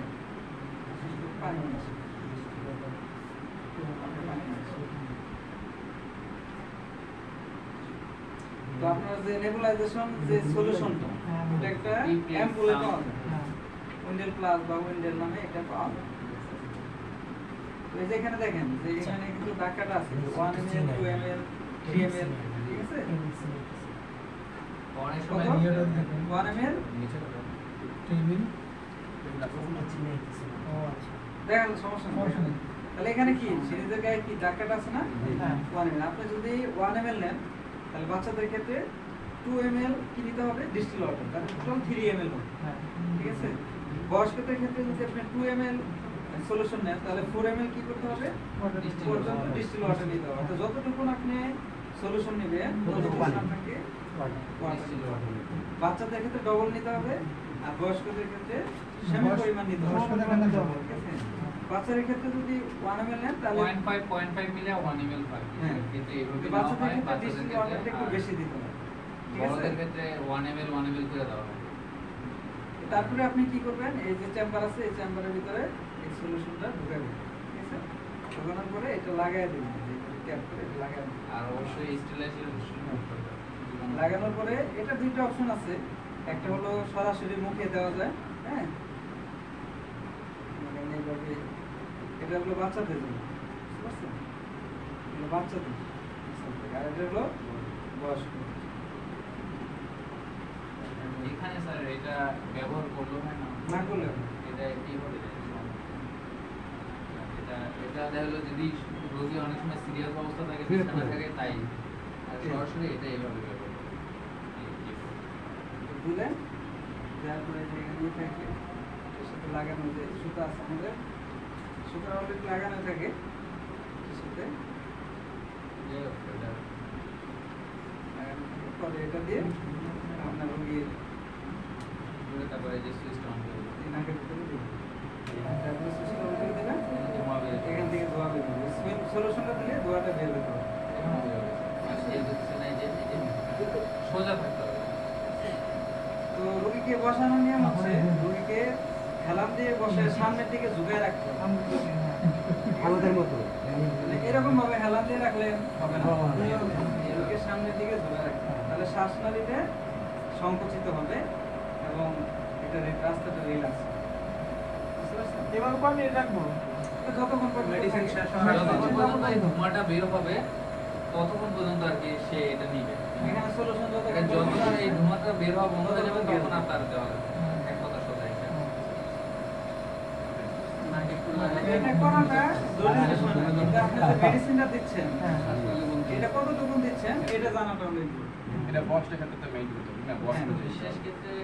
পানি আছে। তো আপনার যে নেবুলাইজেশন যে সলিউশনটা, এটা একটা অ্যাম্পুলে পাওয়া যায়, উইন্ডেল প্লাস বা উইন্ডেল নামে এটা পাওয়া যায়। তো এই যে এখানে দেখেন যে এখানে কিন্তু দাগটা আছে 1 ml 2 ml 3 ml, ঠিক আছে? অনেক কত? সময় 1 ml নিচে করে টেবিল দেখেন, সমস্যা সমস্যা নেই। নেই। তাহলে এখানে কি সিরিজের গায়ে কি দাগটা আছে না? হ্যাঁ। 1 ml। আপনি যদি 1 ml নেন তাহলে বাচ্চাদের ক্ষেত্রে 2 ml কি নিতে হবে? ডিস্টিল ওয়াটার, তাহলে টোটাল 3 ml হবে, ঠিক আছে? বয়স্কদের ক্ষেত্রে যদি আপনি 2 ml সলিউশন নেন তাহলে 4 ml কি করতে হবে? পর্যন্ত ডিস্টিল ওয়াটার নিতে হবে। তো যতটুকু আপনি সলিউশন নেবেন ততটুকু আপনাকে ডিস্টিল ওয়াটার নিতে হবে। বাচ্চাদের ক্ষেত্রে ডবল নিতে হবে আর বয়স্কদের ক্ষেত্রে সেমি পরিমাণ নিতে হবে, বয়স্কদের ক্ষেত্রে double। ঠিক আছে? বাচ্চাদের ক্ষেত্রে যদি 1 ml নেন তাহলে 0.5 মিলে 1 ml পাবে। হ্যাঁ, কিন্তু এইভাবে কিন্তু নেওয়া বাচ্চাদের হয়, ক্ষেত্রে বাচ্চাদের ডিস্টিল ক্ষেত্রে ওয়াটারটা একটু আর বেশি দিতে হবে, ঠিক আছে? বড়দের ক্ষেত্রে 1 ml করে দেওয়া হয়। তারপরে আপনি কি করবেন, এই যে চেম্বার আছে এই চেম্বারের ভিতরে এই সলিউশনটা ঢুকাবেন, ঠিক আছে? ঢোকানোর পরে এটা লাগাই দেবেন, ক্যাপ করে লাগানো। আর অবশ্যই স্টেলাইজের লাগানোর পরে এটা দুইটা অপশন আছে, একটা হলো সরাসরি মুখে দেওয়া যায়, হ্যাঁ, মানে এইভাবে, এটা হলো বাচ্চাদের জন্য, বুঝতে পারছেন? এগুলো বাচ্চাদের, আর এটা হলো বয়স্ক। এখানে স্যার এটা ব্যবহার করলো হয় না না করলে এটা এইভাবে এটা এটা দেখা গেলো যদি রোগী অনেক সময় সিরিয়াস অবস্থা থাকে বিছানা থাকে তাই আর সরাসরি এটা এইভাবে ব্যবহার করে দিলে দেওয়ার পরে যে এখানে থাকে এর সাথে লাগানো যে সুতা আছে আমাদের, সুতা অলরেডি লাগানো থাকে এর সাথে লাগানো থাকে। পরে এটা দিয়ে আপনার রোগীর তারপরে যে সুইচটা অন করে এই নাকের ভিতরে দিবেন, তারপরে সুইচটা অন করে দিবেন, ধোঁয়া বের হবে। এখান থেকে ধোঁয়া বের হবে। সুইং সলিউশনটা দিলে ধোঁয়াটা বের হতে হবে। এখানে বের হবে। আর এই হচ্ছে না এই যে সোজা থাকতে হবে। তো রোগীকে বসানো নিয়ম হচ্ছে রোগীকে হেলান দিয়ে বসে সামনের দিকে ঝুঁকায় রাখতে হবে। আমাদের মতো মানে এরকম ভাবে হেলান দিয়ে রাখলে হবে না, রোগীকে সামনের দিকে ঝুঁকায় রাখতে হবে। তাহলে শ্বাসনালীতে সংকুচিত হবে এবং এটা রাস্তাটা রিল্যাক্স হবে। বুঝতে পারছেন? এভাবে কয় মিনিট রাখবো? তো যতক্ষণ পর্যন্ত মেডিসিন থাকে, শেষ যতক্ষণ পর্যন্ত এই ধোঁয়াটা বের হবে ততক্ষণ পর্যন্ত আর কি সে এটা নিবে। এখানে সলিউশন এটা যতক্ষণ এই ধোঁয়াটা বের হওয়া বন্ধ হয়ে যাবে তখন আর তার দেওয়া হবে না। এক কথা সোজা এটা। নাকি একটু এটা করাটা জরুরি বিষয় না, কিন্তু আপনি যে মেডিসিনটা দিচ্ছেন এটা কতটুকু দিচ্ছেন এটা জানাটা অনেক জরুরি। এটা বক্সটা ক্ষেত্রে তো মেইন করতে হবে না, বক্স হ্যাঁ, বিশেষ ক্ষেত্রে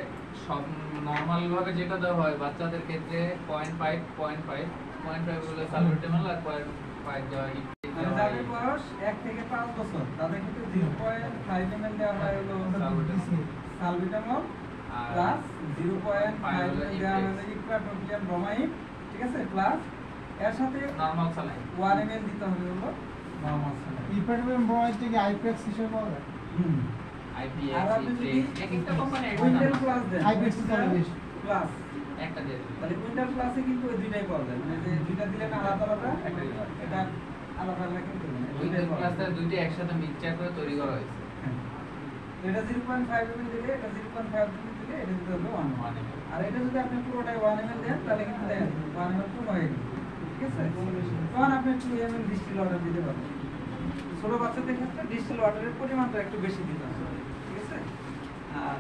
সব নরমাল ভাবে যেটা দেওয়া হয় বাচ্চাদের ক্ষেত্রে 0.5 হলো সালবুটামল আর 0.5 দেওয়া হয় মানে যাদের বয়স 1 থেকে 5 বছর তাদের ক্ষেত্রে 0.5 ml দেওয়া হয় হলো সালবিটামল আর প্লাস 0.5 ml দেওয়া হয় ইকুয়াটোপিয়াম ব্রোমাইড, ঠিক আছে, প্লাস এর সাথে নরমাল স্যালাইন 1 ml দিতে হবে হলো নরমাল স্যালাইন। ইপারমেন্ট ব্রোমাইড থেকে আইপ্যাক্স হিসেবে পাওয়া যায়। আইপিএস আর আপনি যদি এক একটা কোম্পানি উইন্টার প্লাস দেন, আইপ্যাক্স চলে বেশি। প্লাস একটা দিয়ে দিবে। তাহলে উইন্টার প্লাসে কিন্তু ওই দুইটাই পাওয়া যায়, মানে যে দুইটা দিলে না আলাদা আলাদা একটাই হয়। এটা আলাদা আলাদা কিন্তু না, ওই দুইটাই পাওয়া যায়। ক্লাসটা দুইটা একসাথে মিক্সচার করে তৈরি করা হয়েছে। হ্যাঁ। তো এটা 0.5 ml দিলে, এটা 0.5 ml দিলে, এটা দিতে হবে 1 ml। 1 ml আর এটা যদি আপনি পুরোটাই 1 ml দেন তাহলে কিন্তু দেখেন 1 ml পুরো হয়ে গেল, ঠিক আছে? তখন আপনি 2 ml ডিস্টিল ওয়াটার দিতে পারবেন। ছোট বাচ্চাদের ক্ষেত্রে ডিস্টিল ওয়াটারের পরিমাণটা একটু বেশি দিতে হবে, ঠিক আছে? আর